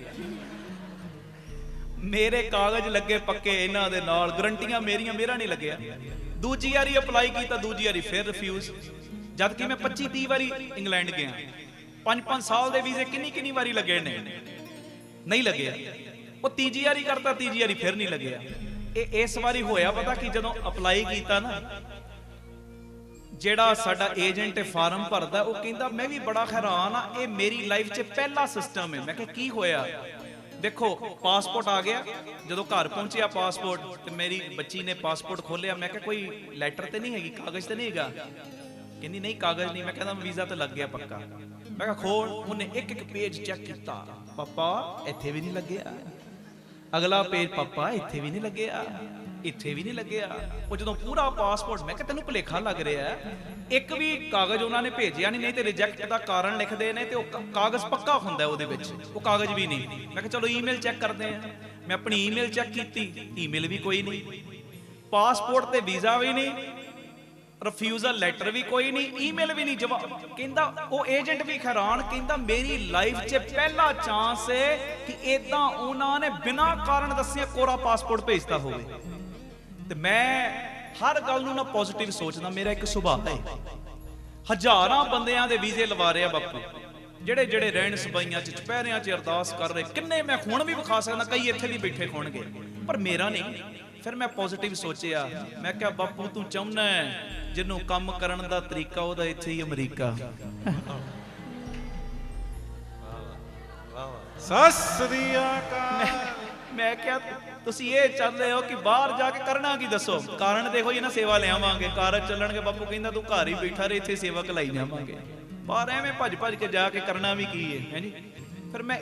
ਮੇਰੇ ਕਾਗਜ਼ ਲੱਗੇ ਪੱਕੇ ਇਹਨਾਂ ਦੇ ਨਾਲ, ਗਰੰਟੀਆਂ ਮੇਰੀਆਂ, ਮੇਰਾ ਨਹੀਂ ਲੱਗਿਆ। ਦੂਜੀ ਵਾਰੀ ਅਪਲਾਈ ਕੀਤਾ, ਦੂਜੀ ਵਾਰੀ ਫਿਰ ਰਿਫਿਊਜ਼, ਜਦ ਕਿ ਮੈਂ 25-30 ਵਾਰੀ ਇੰਗਲੈਂਡ ਗਿਆ। 5-5 ਸਾਲ ਦੇ ਵੀਜ਼ੇ ਕਿੰਨੀ ਵਾਰੀ ਲੱਗੇ ਨੇ, ਨਹੀਂ ਲੱਗਿਆ। ਉਹ ਤੀਜੀ ਵਾਰੀ ਕਰਤਾ, ਤੀਜੀ ਵਾਰੀ ਫਿਰ ਨਹੀਂ ਲੱਗਿਆ। ਇਹ ਇਸ ਵਾਰੀ ਹੋਇਆ ਪਤਾ ਕਿ ਜਦੋਂ ਅਪਲਾਈ ਕੀਤਾ ਨਾ, ਜਿਹੜਾ ਸਾਡਾ ਏਜੰਟ ਫਾਰਮ ਭਰਦਾ, ਉਹ ਕਹਿੰਦਾ ਮੈਂ ਵੀ ਬੜਾ ਹੈਰਾਨ ਆ, ਇਹ ਮੇਰੀ ਲਾਈਫ 'ਚ ਪਹਿਲਾ ਸਿਸਟਮ ਹੈ। ਮੈਂ ਕਿਹਾ ਕੀ ਹੋਇਆ? ਦੇਖੋ ਪਾਸਪੋਰਟ ਆ ਗਿਆ, ਜਦੋਂ ਘਰ ਪਹੁੰਚਿਆ ਪਾਸਪੋਰਟ, ਤੇ ਮੇਰੀ ਬੱਚੀ ਨੇ ਪਾਸਪੋਰਟ ਖੋਲਿਆ। ਮੈਂ ਕਿਹਾ ਕੋਈ ਲੈਟਰ ਤੇ ਨਹੀਂ ਹੈਗੀ, ਕਾਗਜ਼ ਤੇ ਨਹੀਂ ਹੈਗਾ? ਕਹਿੰਦੀ ਨਹੀਂ ਕਾਗਜ਼ ਨਹੀਂ। ਮੈਂ ਕਹਿੰਦਾ ਵੀਜ਼ਾ ਤਾਂ ਲੱਗ ਗਿਆ ਪੱਕਾ। ਮੈਂ ਕਿਹਾ ਖੋਲ। ਉਹਨੇ ਇੱਕ ਪੇਜ ਚੈੱਕ ਕੀਤਾ, ਪਾਪਾ ਇੱਥੇ ਵੀ ਨਹੀਂ ਲੱਗਿਆ। ਅਗਲਾ ਪੇਜ, ਪਾਪਾ ਇੱਥੇ ਵੀ ਨਹੀਂ ਲੱਗਿਆ, ਇੱਥੇ ਵੀ ਨਹੀਂ ਲੱਗਿਆ। ਉਹ ਜਦੋਂ ਪੂਰਾ ਪਾਸਪੋਰਟ, ਮੈਂ ਕਿਹਾ ਤੈਨੂੰ ਭੁਲੇਖਾ ਲੱਗ ਰਿਹਾ, ਇੱਕ ਵੀ ਕਾਗਜ਼ ਉਹਨਾਂ ਨੇ ਭੇਜਿਆ ਨਹੀਂ ਤੇ ਰਿਜੈਕਟ ਦਾ ਕਾਰਨ ਲਿਖਦੇ ਨੇ ਤੇ ਉਹ ਕਾਗਜ਼ ਪੱਕਾ ਹੁੰਦਾ ਉਹਦੇ ਵਿੱਚ, ਉਹ ਕਾਗਜ਼ ਵੀ ਨਹੀਂ। ਮੈਂ ਕਿਹਾ ਚਲੋ ਈਮੇਲ ਚੈੱਕ ਕਰਦੇ ਆ। ਮੈਂ ਆਪਣੀ ਈਮੇਲ ਚੈੱਕ ਕੀਤੀ, ਈਮੇਲ ਵੀ ਕੋਈ ਨਹੀਂ, ਪਾਸਪੋਰਟ ਤੇ ਵੀਜ਼ਾ ਵੀ ਨਹੀਂ, ਰਿਫਿਊਜ਼ਲ ਲੈਟਰ ਵੀ ਕੋਈ ਨਹੀਂ, ਈਮੇਲ ਵੀ ਨਹੀਂ, ਜਵਾਬ। ਕਹਿੰਦਾ ਉਹ ਏਜੰਟ ਵੀ ਹੈਰਾਨ, ਕਹਿੰਦਾ ਮੇਰੀ ਲਾਈਫ 'ਚ ਪਹਿਲਾ ਚਾਂਸ ਹੈ ਕਿ ਇਦਾਂ ਉਹਨਾਂ ਨੇ ਬਿਨਾਂ ਕਾਰਨ ਦੱਸਿਆ ਕੋਰਾ ਪਾਸਪੋਰਟ ਭੇਜਤਾ ਹੋਵੇ। ਤੇ ਮੈਂ ਹਰ ਗੱਲ ਨੂੰ ਨਾ ਪੋਜ਼ਿਟਿਵ ਸੋਚਦਾ। ਮੇਰਾ ਇੱਕ ਸੁਭਾਅ ਹੈ, ਹਜ਼ਾਰਾਂ ਬੰਦਿਆਂ ਦੇ ਵੀਜ਼ੇ ਲਵਾ ਰਿਹਾ ਬਾਪੂ, ਜਿਹੜੇ ਰਹਿਣ ਸਬਾਈਆਂ 'ਚ ਚੁਪਹਿਰਿਆਂ 'ਚ ਅਰਦਾਸ ਕਰ ਰਹੇ, ਕਿੰਨੇ ਮੈਂ ਹੁਣ ਵੀ ਵਿਖਾ ਸਕਦਾ, ਕਈ ਇੱਥੇ ਵੀ ਬੈਠੇ ਹੋਣਗੇ, ਪਰ ਮੇਰਾ ਨਹੀਂ। ਫਿਰ ਮੈਂ ਪੋਜ਼ਿਟਿਵ ਸੋਚਿਆ, ਮੈਂ ਕਿਹਾ ਬਾਪੂ ਤੂੰ ਚਾਹੁੰਦਾ ਜਿਹਨੂੰ ਕੰਮ ਕਰਨ ਦਾ ਤਰੀਕਾ ਉਹਦਾ ਇੱਥੇ ਹੀ ਅਮਰੀਕਾ। ਸਤਿ ਸ੍ਰੀ ਅਕਾਲ। ਮੈਂ ਕਿਹਾ ਤੁਸੀਂ ਇਹ ਚਾਹੁੰਦੇ ਹੋ ਕਿ ਬਾਹਰ ਜਾ ਕੇ ਕਰਨਾ ਕੀ? ਦੱਸੋ ਕਾਰਨ ਦੇਖੋ ਜੀ ਨਾ, ਸੇਵਾ ਲਿਆਵਾਂਗੇ, ਕਾਰਜ ਚੱਲਣਗੇ। ਬਾਪੂ ਕਹਿੰਦਾ ਤੂੰ ਘਰ ਹੀ ਬੈਠਾ ਰਹੇ, ਇੱਥੇ ਸੇਵਾ ਕਲਾਈ ਜਾਵਾਂਗੇ। ਬਾਹਰ ਐਵੇਂ ਭੱਜ ਕੇ ਜਾ ਕੇ ਕਰਨਾ ਵੀ ਕੀ ਹੈ ਜੀ। ਫਿਰ ਮੈਂ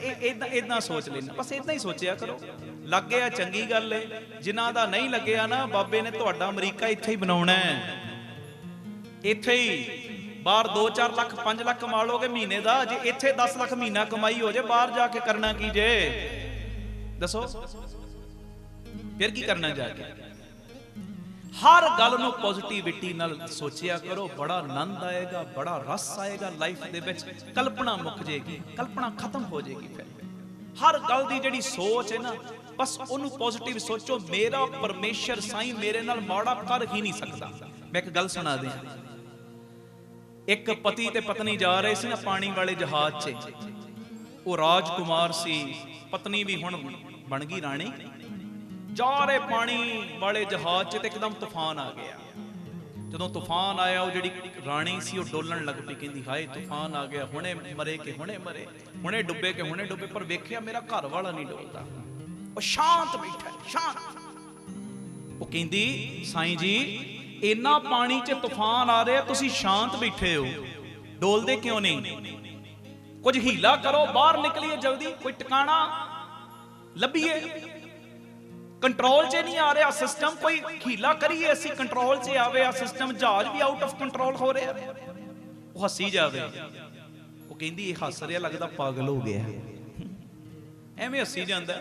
ਇਦਾਂ ਸੋਚ ਲੈਣਾ, ਬਸ ਇਦਾਂ ਹੀ ਸੋਚਿਆ ਕਰੋ। ਲੱਗ ਗਿਆ ਚੰਗੀ ਗੱਲ ਹੈ, ਜਿਨ੍ਹਾਂ ਦਾ ਨਹੀਂ ਲੱਗਿਆ ਨਾ, ਬਾਬੇ ਨੇ ਤੁਹਾਡਾ ਅਮਰੀਕਾ ਇੱਥੇ ਹੀ ਬਣਾਉਣਾ ਹੈ, ਇੱਥੇ ਹੀ। ਬਾਹਰ 2-4 ਲੱਖ 5 ਲੱਖ ਕਮਾ ਲੋਗੇ ਮਹੀਨੇ ਦਾ, ਜੇ ਇੱਥੇ 10 ਲੱਖ ਮਹੀਨਾ ਕਮਾਈ ਹੋ ਜੇ, ਬਾਹਰ ਜਾ ਕੇ ਕਰਨਾ ਕੀ ਜੇ? ਦੱਸੋ ਫਿਰ ਕੀ ਕਰਨਾ ਜਾ ਕੇ? ਹਰ ਗੱਲ ਨੂੰ ਪੋਜ਼ਿਟਿਵਿਟੀ ਨਾਲ ਸੋਚਿਆ ਕਰੋ, ਬੜਾ ਆਨੰਦ ਆਏਗਾ, ਬੜਾ ਰਸ ਆਏਗਾ ਲਾਈਫ ਦੇ ਵਿੱਚ। ਕਲਪਨਾ ਮੁੱਕ ਜਾਏਗੀ, ਕਲਪਨਾ ਖਤਮ ਹੋ ਜਾਏਗੀ। ਫਿਰ ਹਰ ਗੱਲ ਦੀ ਜਿਹੜੀ ਸੋਚ ਹੈ ਨਾ, ਬਸ ਉਹਨੂੰ ਪੋਜ਼ਿਟਿਵ ਸੋਚੋ। ਮੇਰਾ ਪਰਮੇਸ਼ਰ ਸਾਈਂ ਮੇਰੇ ਨਾਲ ਮਾੜਾ ਕਰ ਹੀ ਨਹੀਂ ਸਕਦਾ। ਮੈਂ ਇੱਕ ਗੱਲ ਸੁਣਾ ਦਿਆਂ। ਇੱਕ ਪਤੀ ਤੇ ਪਤਨੀ ਜਾ ਰਹੇ ਸੀ ਨਾ ਪਾਣੀ ਵਾਲੇ ਜਹਾਜ਼ 'ਚ। ਉਹ ਰਾਜਕੁਮਾਰ ਸੀ, ਪਤਨੀ ਵੀ ਹੁਣ ਬਣ ਗਈ ਰਾਣੀ। ਜਾ ਰਹੇ ਪਾਣੀ ਵਾਲੇ ਜਹਾਜ਼ 'ਚ ਤੇ ਇੱਕਦਮ ਤੂਫਾਨ ਆ ਗਿਆ। ਜਦੋਂ ਤੂਫਾਨ ਆਇਆ, ਉਹ ਜਿਹੜੀ ਰਾਣੀ ਸੀ ਉਹ ਡੋਲਣ ਲੱਗ ਪਈ। ਕਹਿੰਦੀ ਹਾਏ ਤੂਫਾਨ ਆ ਗਿਆ, ਹੁਣੇ ਮਰੇ ਕਿ ਹੁਣੇ ਮਰੇ, ਹੁਣੇ ਡੁੱਬੇ ਕਿ ਹੁਣੇ ਡੁੱਬੇ। ਪਰ ਵੇਖਿਆ ਮੇਰਾ ਘਰ ਵਾਲਾ ਨਹੀਂ ਡੋਲਦਾ, ਉਹ ਸ਼ਾਂਤ ਬੈਠਾ, ਸ਼ਾਂਤ। ਉਹ ਕਹਿੰਦੀ ਸਾਈਂ ਜੀ ਇੰਨਾ ਪਾਣੀ 'ਚ ਤੂਫਾਨ ਆ ਰਿਹਾ, ਤੁਸੀਂ ਸ਼ਾਂਤ ਬੈਠੇ ਹੋ, ਡੋਲਦੇ ਕਿਉਂ ਨਹੀਂ? ਕੁਝ ਹੀਲਾ ਕਰੋ, ਬਾਹਰ ਨਿਕਲੀਏ ਜਲਦੀ, ਕੋਈ ਟਿਕਾਣਾ ਲੱਭੀਏ। ਕੰਟਰੋਲ 'ਚ ਨਹੀਂ ਆ ਰਿਹਾ ਸਿਸਟਮ, ਕੋਈ ਹੀਲਾ ਕਰੀਏ ਅਸੀਂ, ਕੰਟਰੋਲ 'ਚ ਆਵੇ ਆ ਸਿਸਟਮ। ਜਹਾਜ਼ ਵੀ ਆਊਟ ਆਫ ਕੰਟਰੋਲ ਹੋ ਰਿਹਾ। ਉਹ ਹੱਸੀ ਜਾਵੇ। ਉਹ ਕਹਿੰਦੀ ਇਹ ਹੱਸ ਰਿਹਾ, ਲੱਗਦਾ ਪਾਗਲ ਹੋ ਗਿਆ, ਐਵੇਂ ਹੱਸੀ ਜਾਂਦਾ।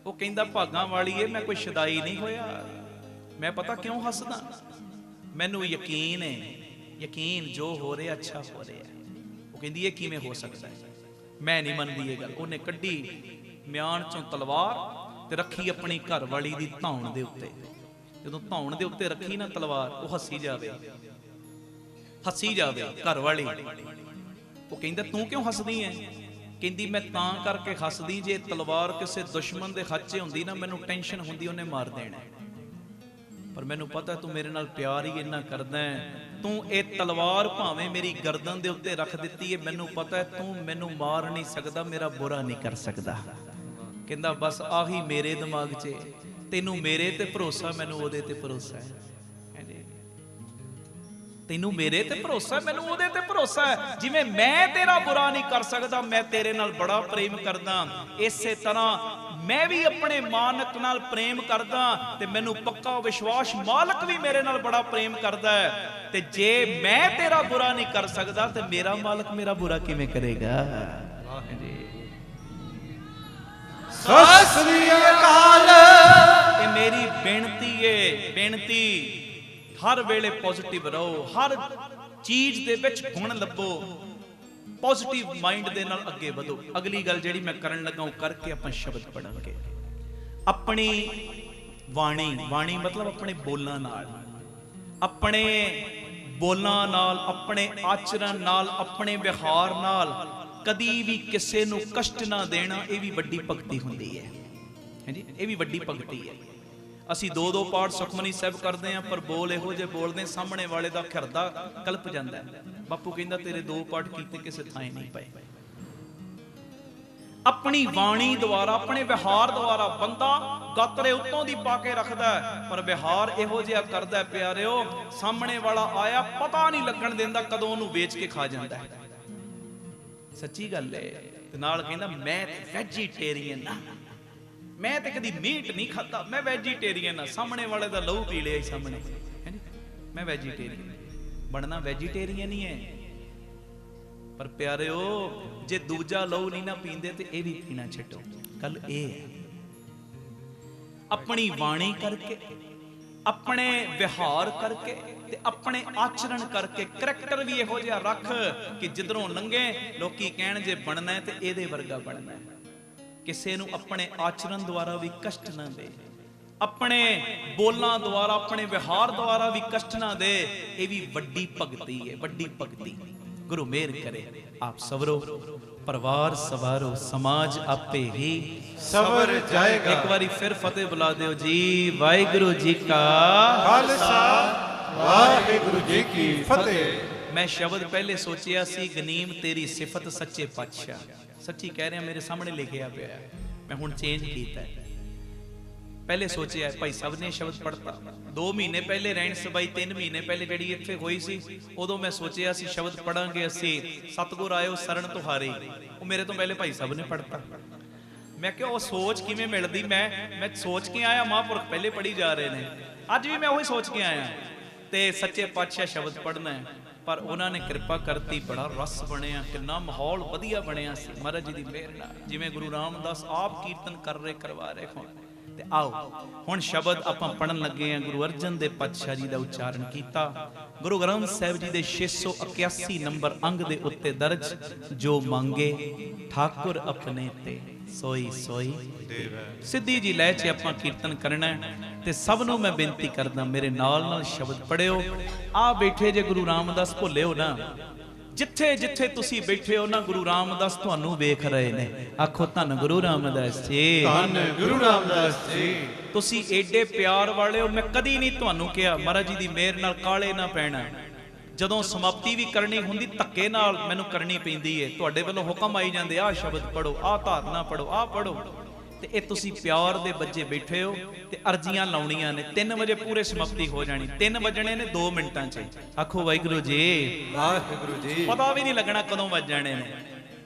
ਉਹ ਕਹਿੰਦਾ ਭਾਗਾਂ ਵਾਲੀਏ, ਮੈਂ ਕੋਈ ਸ਼ਦਾਈ ਨਹੀਂ ਹੋਇਆ, ਮੈਂ ਪਤਾ ਕਿਉਂ ਹੱਸਦਾ? ਮੈਨੂੰ ਯਕੀਨ ਹੈ, ਯਕੀਨ ਜੋ ਹੋ ਰਿਹਾ ਅੱਛਾ ਹੋ ਰਿਹਾ। ਉਹ ਕਹਿੰਦੀ ਇਹ ਕਿਵੇਂ ਹੋ ਸਕਦਾ ਹੈ? ਮੈਂ ਨਹੀਂ ਮੰਨਦੀ ਇਹ ਗੱਲ। ਉਹਨੇ ਕੱਢੀ ਮਿਆਨ 'ਚੋਂ ਤਲਵਾਰ ਤੇ ਰੱਖੀ ਆਪਣੀ ਘਰ ਵਾਲੀ ਦੀ ਧੌਣ ਦੇ ਉੱਤੇ। ਜਦੋਂ ਧੌਣ ਦੇ ਉੱਤੇ ਰੱਖੀ ਨਾ ਤਲਵਾਰ, ਉਹ ਹੱਸੀ ਜਾਵੇ, ਹੱਸੀ ਜਾਵੇ ਘਰ ਵਾਲੀ। ਉਹ ਕਹਿੰਦਾ ਤੂੰ ਕਿਉਂ ਹੱਸਦੀ ਐ? ਕਹਿੰਦੀ ਮੈਂ ਤਾਂ ਕਰਕੇ ਹੱਸਦੀ, ਜੇ ਤਲਵਾਰ ਕਿਸੇ ਦੁਸ਼ਮਣ ਦੇ ਹੱਥ 'ਚ ਹੁੰਦੀ ਨਾ, ਮੈਨੂੰ ਟੈਨਸ਼ਨ ਹੁੰਦੀ ਉਹਨੇ ਮਾਰ ਦੇਣਾ। ਪਰ ਮੈਨੂੰ ਪਤਾ ਤੂੰ ਮੇਰੇ ਨਾਲ ਪਿਆਰ ਹੀ ਇੰਨਾ ਕਰਦਾ ਹੈ, ਤੂੰ ਇਹ ਤਲਵਾਰ ਭਾਵੇਂ ਮੇਰੀ ਗਰਦਨ ਦੇ ਉੱਤੇ ਰੱਖ ਦਿੱਤੀ ਹੈ, ਮੈਨੂੰ ਪਤਾ ਹੈ ਤੂੰ ਮੈਨੂੰ ਮਾਰ ਨਹੀਂ ਸਕਦਾ, ਮੇਰਾ ਬੁਰਾ ਨਹੀਂ ਕਰ ਸਕਦਾ। ਕਹਿੰਦਾ ਬਸ ਆਹੀ ਮੇਰੇ ਦਿਮਾਗ 'ਚ, ਤੈਨੂੰ ਮੇਰੇ ਤੇ ਭਰੋਸਾ, ਮੈਨੂੰ ਉਹਦੇ ਤੇ ਭਰੋਸਾ ਹੈ। ਤੈਨੂੰ ਮੇਰੇ ਤੇ ਭਰੋਸਾ ਹੈ, ਮੈਨੂੰ ਉਹਦੇ ਤੇ ਭਰੋਸਾ ਹੈ। ਜਿਵੇਂ ਮੈਂ ਤੇਰਾ ਬੁਰਾ ਨਹੀਂ ਕਰ ਸਕਦਾ, ਮੈਂ ਤੇਰੇ ਨਾਲ ਬੜਾ ਪ੍ਰੇਮ ਕਰਦਾ, ਇਸੇ ਤਰ੍ਹਾਂ ਮੈਂ ਵੀ ਆਪਣੇ ਮਾਲਕ ਨਾਲ ਪ੍ਰੇਮ ਕਰਦਾ ਤੇ ਮੈਨੂੰ ਪੱਕਾ ਵਿਸ਼ਵਾਸ ਮਾਲਕ ਵੀ ਮੇਰੇ ਨਾਲ ਬੜਾ ਪ੍ਰੇਮ ਕਰਦਾ ਹੈ। ਤੇ ਜੇ ਮੈਂ ਤੇਰਾ ਬੁਰਾ ਨਹੀਂ ਕਰ ਸਕਦਾ ਤੇ ਮੇਰਾ ਮਾਲਕ ਮੇਰਾ ਬੁਰਾ ਕਿਵੇਂ ਕਰੇਗਾ? ਵਾਹ ਜੀ, ਸਤਿ ਸ੍ਰੀ ਅਕਾਲ। ਇਹ ਮੇਰੀ ਬੇਨਤੀ ਏ, ਬੇਨਤੀ ਹਰ ਵੇਲੇ ਪੋਜ਼ਿਟਿਵ ਰਹੋ, ਹਰ ਚੀਜ਼ ਦੇ ਵਿੱਚ ਗੁਣ ਲੱਭੋ, ਪੋਜ਼ਿਟਿਵ ਮਾਈਂਡ ਦੇ ਨਾਲ ਅੱਗੇ ਵਧੋ। ਅਗਲੀ ਗੱਲ ਜਿਹੜੀ ਮੈਂ ਕਰਨ ਲੱਗਾ ਉਹ ਕਰਕੇ ਆਪਾਂ ਸ਼ਬਦ ਪੜਾਂਗੇ। ਆਪਣੀ ਬਾਣੀ, ਬਾਣੀ ਮਤਲਬ ਆਪਣੇ ਬੋਲਾਂ ਨਾਲ, ਆਪਣੇ ਬੋਲਾਂ ਨਾਲ, ਆਪਣੇ ਆਚਰਣ ਨਾਲ, ਆਪਣੇ ਵਿਹਾਰ ਨਾਲ ਕਦੀ ਵੀ ਕਿਸੇ ਨੂੰ ਕਸ਼ਟ ਨਾ ਦੇਣਾ, ਇਹ ਵੀ ਵੱਡੀ ਭਗਤੀ ਹੁੰਦੀ ਹੈ। ਹਾਂਜੀ, ਇਹ ਵੀ ਵੱਡੀ ਭਗਤੀ ਹੈ। ਅਸੀਂ ਦੋ ਦੋ ਪਾਠ ਸੁਖਮਨੀ ਸਾਹਿਬ ਕਰਦੇ ਆਂ, ਪਰ ਬੋਲ ਇਹੋ ਜਿਹੇ ਬੋਲਦੇ ਸਾਹਮਣੇ ਵਾਲੇ ਦਾ ਹਿਰਦਾ ਕਲਪ ਜਾਂਦਾ ਹੈ। ਬਾਪੂ ਕਹਿੰਦਾ ਤੇਰੇ ਦੋ ਪਾਠ ਕੀਤੇ ਕਿਸੇ ਥਾਂ ਨਹੀਂ ਪਏ। ਆਪਣੀ ਬਾਣੀ ਦੁਆਰਾ, ਆਪਣੇ ਵਿਹਾਰ ਦੁਆਰਾ ਬੰਦਾ ਗਾਤਰੇ ਉੱਤੋਂ ਦੀ ਪਾ ਕੇ ਰੱਖਦਾ ਹੈ, ਪਰ ਵਿਹਾਰ ਇਹੋ ਜਿਹਾ ਕਰਦਾ ਪਿਆਰਿਓ, ਸਾਹਮਣੇ ਵਾਲਾ ਆਇਆ ਪਤਾ ਨਹੀਂ ਲੱਗਣ ਦਿੰਦਾ ਕਦੋਂ ਉਹਨੂੰ ਵੇਚ ਕੇ ਖਾ ਜਾਂਦਾ ਹੈ। ਸੱਚੀ ਗੱਲ ਹੈ। ਤੇ ਨਾਲ ਕਹਿੰਦਾ ਮੈਂ ਵੈਜੀਟੇਰੀਅਨ ਆ, ਮੈਂ ਤੇ ਕਦੀ ਮੀਟ ਨਹੀਂ ਖਾਦਾ, ਮੈਂ ਵੈਜੀਟੇਰੀਅਨ ਆ। ਸਾਹਮਣੇ ਵਾਲੇ ਦਾ ਲਹੂ ਪੀ ਲਿਆ ਸਾਹਮਣੇ, ਹੈ ਨੀ, ਮੈਂ ਵੈਜੀਟੇਰੀਅਨ। ਬਣਨਾ ਵੈਜੀਟੇਰੀਅਨ ਹੀ ਹੈ, ਪਰ ਪਿਆਰਿਓ ਜੇ ਦੂਜਾ ਲਹੂ ਨਹੀਂ ਨਾ ਪੀਂਦੇ ਤੇ ਇਹ ਵੀ ਪੀਣਾ ਛੱਡੋ। ਗੱਲ ਇਹ ਹੈ, ਆਪਣੀ ਬਾਣੀ ਕਰਕੇ, ਆਪਣੇ ਵਿਹਾਰ ਕਰਕੇ ਤੇ ਆਪਣੇ ਆਚਰਣ ਕਰਕੇ, ਕਰੈਕਟਰ ਵੀ ਇਹੋ ਜਿਹਾ ਰੱਖ ਕਿ ਜਿੱਧਰੋਂ ਲੰਘੇ ਲੋਕੀ ਕਹਿਣ ਜੇ ਬਣਨਾ ਹੈ ਤੇ ਇਹਦੇ ਵਰਗਾ ਬਣਨਾ ਹੈ। ਕਿਸੇ ਨੂੰ ਆਪਣੇ ਆਚਰਣ ਦੁਆਰਾ ਵੀ ਕਸ਼ਟ ਨਾ ਦੇ, ਆਪਣੇ ਬੋਲਾਂ ਦੁਆਰਾ, ਆਪਣੇ ਵਿਹਾਰ ਦੁਆਰਾ ਵੀ ਕਸ਼ਟ ਨਾ ਦੇ। ਇਹ ਵੀ ਵੱਡੀ ਭਗਤੀ ਹੈ, ਵੱਡੀ ਭਗਤੀ। ਗੁਰੂ ਮਿਹਰ ਕਰੇ, ਆਪ ਸਵਰੋ, ਪਰਿਵਾਰ ਸਵਾਰੋ, ਸਮਾਜ ਆਪੇ ਹੀ ਸਵਰ ਜਾਏਗਾ। ਇੱਕ ਵਾਰੀ ਫਿਰ ਫਤਿਹ ਬੁਲਾ ਦਿਓ ਜੀ। ਵਾਹਿਗੁਰੂ ਜੀ ਕਾ ਖਾਲਸਾ, ਵਾਹਿਗੁਰੂ ਜੀ ਕੀ ਫਤਿਹ। ਮੈਂ ਸ਼ਬਦ ਪਹਿਲੇ ਸੋਚਿਆ ਸੀ, ਗਨੀਮ ਤੇਰੀ ਸਿਫਤ ਸੱਚੇ ਪਾਤਸ਼ਾਹ। ਸੱਚੀ ਕਹਿ ਰਿਹਾ, ਮੇਰੇ ਸਾਹਮਣੇ ਲਿਖਿਆ ਪਿਆ ਹੈ, ਮੈਂ ਹੁਣ ਚੇਂਜ ਕੀਤਾ ਹੈ। ਪਹਿਲੇ ਸੋਚਿਆ ਭਾਈ ਸਾਹਿਬ ਨੇ ਸ਼ਬਦ ਪੜ੍ਹਤਾ 2 ਮਹੀਨੇ ਪਹਿਲੇ, ਰਹਿਣ ਸਬਾਈ 3 ਮਹੀਨੇ ਪਹਿਲੇ ਜਿਹੜੀ ਇੱਥੇ ਹੋਈ ਸੀ, ਉਦੋਂ ਮੈਂ ਸੋਚਿਆ ਸੀ ਸ਼ਬਦ ਪੜਾਂਗੇ ਅਸੀਂ, ਸਤਿਗੁਰ ਆਇਓ ਸਰਣ ਤੁਹਾਰੇ। ਉਹ ਮੇਰੇ ਤੋਂ ਪਹਿਲੇ ਭਾਈ ਸਾਹਿਬ ਨੇ ਪੜ੍ਹਤਾ। ਮੈਂ ਕਿਹਾ ਉਹ ਸੋਚ ਕਿਵੇਂ ਮਿਲਦੀ? ਮੈਂ ਸੋਚ ਕੇ ਆਇਆ, ਮਹਾਂਪੁਰਖ ਪਹਿਲੇ ਪੜ੍ਹੀ ਜਾ ਰਹੇ ਨੇ, ਅੱਜ ਵੀ ਮੈਂ ਉਹੀ ਸੋਚ ਕੇ ਆਇਆ ਤੇ ਸੱਚੇ ਪਾਤਸ਼ਾਹ ਸ਼ਬਦ ਪੜ੍ਹਨਾ ਹੈ। ਪਰ ਉਹਨਾਂ ਨੇ ਕਿਰਪਾ ਕਰਤੀ, ਬੜਾ ਰਸ ਬਣਿਆ, ਕਿੰਨਾ ਮਾਹੌਲ ਵਧੀਆ ਬਣਿਆ ਸੀ ਮਹਾਰਾਜ ਜੀ ਦੀ ਮਿਹਰ ਨਾਲ, ਜਿਵੇਂ ਗੁਰੂ ਰਾਮਦਾਸ ਆਪ ਕੀਰਤਨ ਕਰ ਰਹੇ, ਕਰਵਾ ਰਹੇ ਹੋਣ। ਤੇ ਆਓ ਹੁਣ ਸ਼ਬਦ ਆਪਾਂ ਪੜਨ ਲੱਗੇ ਹਾਂ। ਗੁਰੂ ਅਰਜਨ ਦੇਵ ਪਾਤਸ਼ਾਹ ਜੀ ਦਾ ਉਚਾਰਨ ਕੀਤਾ। ਗੁਰੂ ਗ੍ਰੰਥ ਸਾਹਿਬ ਜੀ ਦੇ 681 ਨੰਬਰ ਅੰਗ ਦੇ ਉੱਤੇ ਦਰਜ, ਜੋ ਮੰਗੇ ਠਾਕੁਰ ਆਪਣੇ ਤੇ ਸੋਈ ਸੋਈ ਦੇਵੈ। ਸਿੱਧੀ ਜੀ ਲੈ 'ਚ ਆਪਾਂ ਕੀਰਤਨ ਕਰਨਾ ਤੇ ਸਭ ਨੂੰ ਮੈਂ ਬੇਨਤੀ ਕਰਦਾ, ਮੇਰੇ ਨਾਲ ਨਾਲ ਸ਼ਬਦ ਪੜਿਓ। ਆ ਬੈਠੇ ਜੇ ਗੁਰੂ ਰਾਮਦਾਸ ਭੁੱਲਿਓ ਨਾ, ਜਿੱਥੇ ਜਿੱਥੇ ਤੁਸੀਂ ਬੈਠੇ ਹੋ ਨਾ, ਗੁਰੂ ਰਾਮਦਾਸ ਤੁਹਾਨੂੰ ਵੇਖ ਰਹੇ ਨੇ। ਆਖੋ ਧੰਨ ਗੁਰੂ ਰਾਮਦਾਸ ਜੀ, ਧੰਨ ਗੁਰੂ ਰਾਮਦਾਸ ਜੀ। ਤੁਸੀਂ ਏਡੇ ਪਿਆਰ ਵਾਲੇ ਹੋ, ਮੈਂ ਕਦੀ ਨਹੀਂ ਤੁਹਾਨੂੰ ਕਿਹਾ ਮਹਾਰਾਜ ਜੀ ਦੀ ਮਿਹਰ ਨਾਲ ਕਾਲੇ ਨਾ ਪੈਣਾ। ਜਦੋਂ ਸਮਾਪਤੀ ਵੀ ਕਰਨੀ ਹੁੰਦੀ ਧੱਕੇ ਨਾਲ ਮੈਨੂੰ ਕਰਨੀ ਪੈਂਦੀ ਏ, ਤੁਹਾਡੇ ਵੱਲੋਂ ਹੁਕਮ ਆਈ ਜਾਂਦੇ, ਆਹ ਸ਼ਬਦ ਪੜੋ, ਆਹ ਧਾਰਨਾ ਪੜੋ, ਆਹ ਪੜੋ। ਤੇ ਇਹ ਤੁਸੀਂ ਪਿਆਰ ਦੇ ਬੱਚੇ ਬੈਠੇ ਹੋ ਤੇ ਅਰਜ਼ੀਆਂ ਲਾਉਣੀਆਂ ਨੇ। 3 ਵਜੇ ਪੂਰੇ ਸਮਾਪਤੀ ਹੋ ਜਾਣੀ, 3 ਵਜਣੇ ਨੇ 2 ਮਿੰਟਾਂ 'ਚ। ਆਖੋ ਵਾਹਿਗੁਰੂ ਜੀ, ਵਾਹਿਗੁਰੂ ਜੀ। ਪਤਾ ਵੀ ਨਹੀਂ ਲੱਗਣਾ ਕਦੋਂ ਵੱਜ ਜਾਣੇ ਨੇ।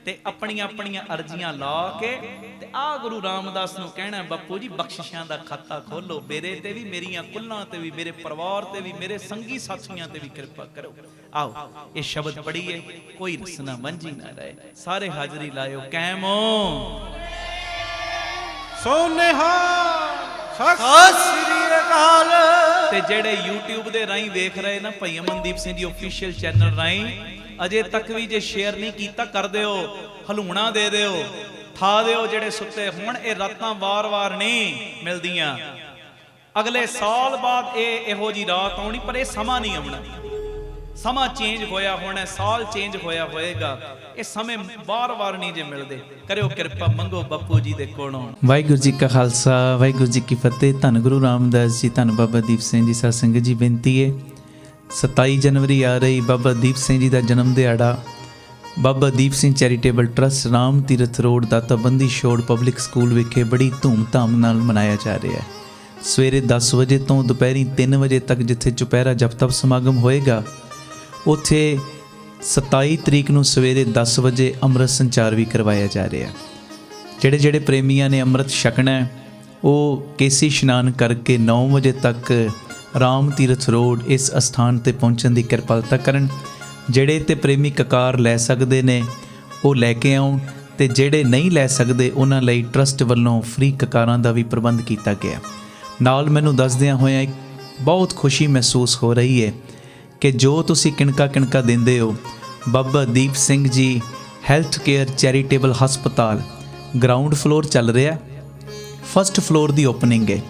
ਤੇ ਆਪਣੀਆਂ ਆਪਣੀਆਂ ਅਰਜ਼ੀਆਂ ਲਾ ਕੇ ਤੇ ਆਹ ਗੁਰੂ ਰਾਮਦਾਸ ਨੂੰ ਕਹਿਣਾ, ਬਾਪੂ ਜੀ ਬਖਸ਼ਿਸ਼ਾਂ ਦਾ ਖਾਤਾ ਖੋਲੋ, ਮੇਰੇ ਤੇ ਵੀ, ਮੇਰੀਆਂ ਕੁੱਲਾਂ ਤੇ ਵੀ, ਮੇਰੇ ਪਰਿਵਾਰ ਤੇ ਵੀ, ਮੇਰੇ ਸੰਗੀ ਸਾਥੀਆਂ ਤੇ ਵੀ ਕਿਰਪਾ ਕਰੋ। ਆਓ ਇਹ ਸ਼ਬਦ ਪੜ੍ਹੀਏ, ਕੋਈ ਰਸਨਾ ਮੰਝੀ ਨਾ ਰਹੇ। ਸਾਰੇ ਹਾਜ਼ਰੀ ਲਾਇਓ, ਕੈਮੋ ਸੋਨੇਹਾ ਸਤਿ ਸ੍ਰੀ ਅਕਾਲ। ਤੇ ਜਿਹੜੇ YouTube ਦੇ ਰਾਹੀਂ ਵੇਖ ਰਹੇ ਨਾ, ਭਾਈ ਅਮਨਦੀਪ ਸਿੰਘ ਜੀ ਆਫੀਸ਼ੀਅਲ ਚੈਨਲ ਰਾਹੀਂ, ਅਜੇ ਤੱਕ ਵੀ ਜੇ ਸ਼ੇਅਰ ਨਹੀਂ ਕੀਤਾ ਕਰ ਦਿਓ, ਹਲੂਣਾ ਦੇ ਦਿਓ, ਠਾ ਦਿਓ ਜਿਹੜੇ ਸੁੱਤੇ। ਹੁਣ ਇਹ ਰਾਤਾਂ ਵਾਰ-ਵਾਰ ਨਹੀਂ ਮਿਲਦੀਆਂ, ਅਗਲੇ ਸਾਲ ਬਾਅਦ ਇਹ ਇਹੋ ਜੀ ਰਾਤ ਆਉਣੀ, ਪਰ ਇਹ ਸਮਾਂ ਨਹੀਂ ਆਉਣਾ। ਸਮਾਂ ਚੇਂਜ ਹੋਇਆ ਹੋਣਾ, ਸਾਲ ਚੇਂਜ ਹੋਇਆ ਹੋਏਗਾ, ਇਹ ਸਮੇਂ ਵਾਰ-ਵਾਰ ਨਹੀਂ ਜੇ ਮਿਲਦੇ। ਕਰਿਓ ਕਿਰਪਾ, ਮੰਗੋ ਬਾਪੂ ਜੀ ਦੇ ਕੋਲੋਂ। ਵਾਹਿਗੁਰੂ ਜੀ ਕਾ ਖਾਲਸਾ, ਵਾਹਿਗੁਰੂ ਜੀ ਕੀ ਫਤਿਹ। ਧੰਨ ਗੁਰੂ ਰਾਮਦਾਸ ਜੀ, ਧੰਨ ਬਾਬਾ ਦੀਪ ਸਿੰਘ ਜੀ। ਸਾਧ ਸੰਗਤ ਜੀ, ਬੇਨਤੀ ਹੈ 27 ਜਨਵਰੀ ਆ ਰਹੀ, ਬਾਬਾ ਦੀਪ ਸਿੰਘ ਜੀ ਦਾ ਜਨਮ ਦਿਹਾੜਾ Baba Deep Singh charitable trust, Ram Tirath road, ਦਾਤਾਬੰਦੀ ਛੋੜ ਪਬਲਿਕ ਸਕੂਲ ਵਿਖੇ ਬੜੀ ਧੂਮ-ਧਾਮ ਨਾਲ ਮਨਾਇਆ ਜਾ ਰਿਹਾ ਹੈ। ਸਵੇਰੇ 10 ਵਜੇ ਤੋਂ ਦੁਪਹਿਰੀ 3 ਵਜੇ ਤੱਕ ਜਿੱਥੇ ਚੁਪਹਿਰਾ ਜਪ ਤਪ ਸਮਾਗਮ ਹੋਏਗਾ, ਉੱਥੇ 27 ਤਰੀਕ ਨੂੰ ਸਵੇਰੇ 10 ਵਜੇ ਅੰਮ੍ਰਿਤ ਸੰਚਾਰ ਵੀ ਕਰਵਾਇਆ ਜਾ ਰਿਹਾ। ਜਿਹੜੇ ਪ੍ਰੇਮੀਆਂ ਨੇ ਅੰਮ੍ਰਿਤ ਛਕਣਾ ਹੈ, ਉਹ ਕੇਸੀ ਇਸ਼ਨਾਨ ਕਰਕੇ 9 ਵਜੇ ਤੱਕ ਰਾਮ ਤੀਰਥ ਰੋਡ ਇਸ ਅਸਥਾਨ ਤੇ ਪਹੁੰਚਣ ਦੀ ਕਿਰਪਾਲਤਾ ਕਰਨ। ਜਿਹੜੇ ਤੇ ਪ੍ਰੇਮੀ ਕਕਾਰ ਲੈ ਸਕਦੇ ਨੇ ਉਹ ਲੈ ਕੇ ਆਉਣ, ਤੇ ਜਿਹੜੇ ਨਹੀਂ ਲੈ ਸਕਦੇ ਉਹਨਾਂ ਲਈ ਟਰਸਟ ਵੱਲੋਂ ਫ੍ਰੀ ਕਕਾਰਾਂ ਦਾ ਵੀ ਪ੍ਰਬੰਧ ਕੀਤਾ ਗਿਆ। ਨਾਲ ਮੈਨੂੰ ਦੱਸਦਿਆਂ ਹੋਇਆਂ ਇੱਕ ਬਹੁਤ ਖੁਸ਼ੀ ਮਹਿਸੂਸ ਹੋ ਰਹੀ ਹੈ ਕਿ ਜੋ ਤੁਸੀਂ ਕਿਣਕਾ ਦਿੰਦੇ ਹੋ, Baba Deep Singh ji health care charitable ਹਸਪਤਾਲ ਗਰਾਊਂਡ ਫਲੋਰ ਚੱਲ ਰਿਹਾ। ਫਸਟ ਫਲੋਰ ਦੀ ਓਪਨਿੰਗ ਹੈ,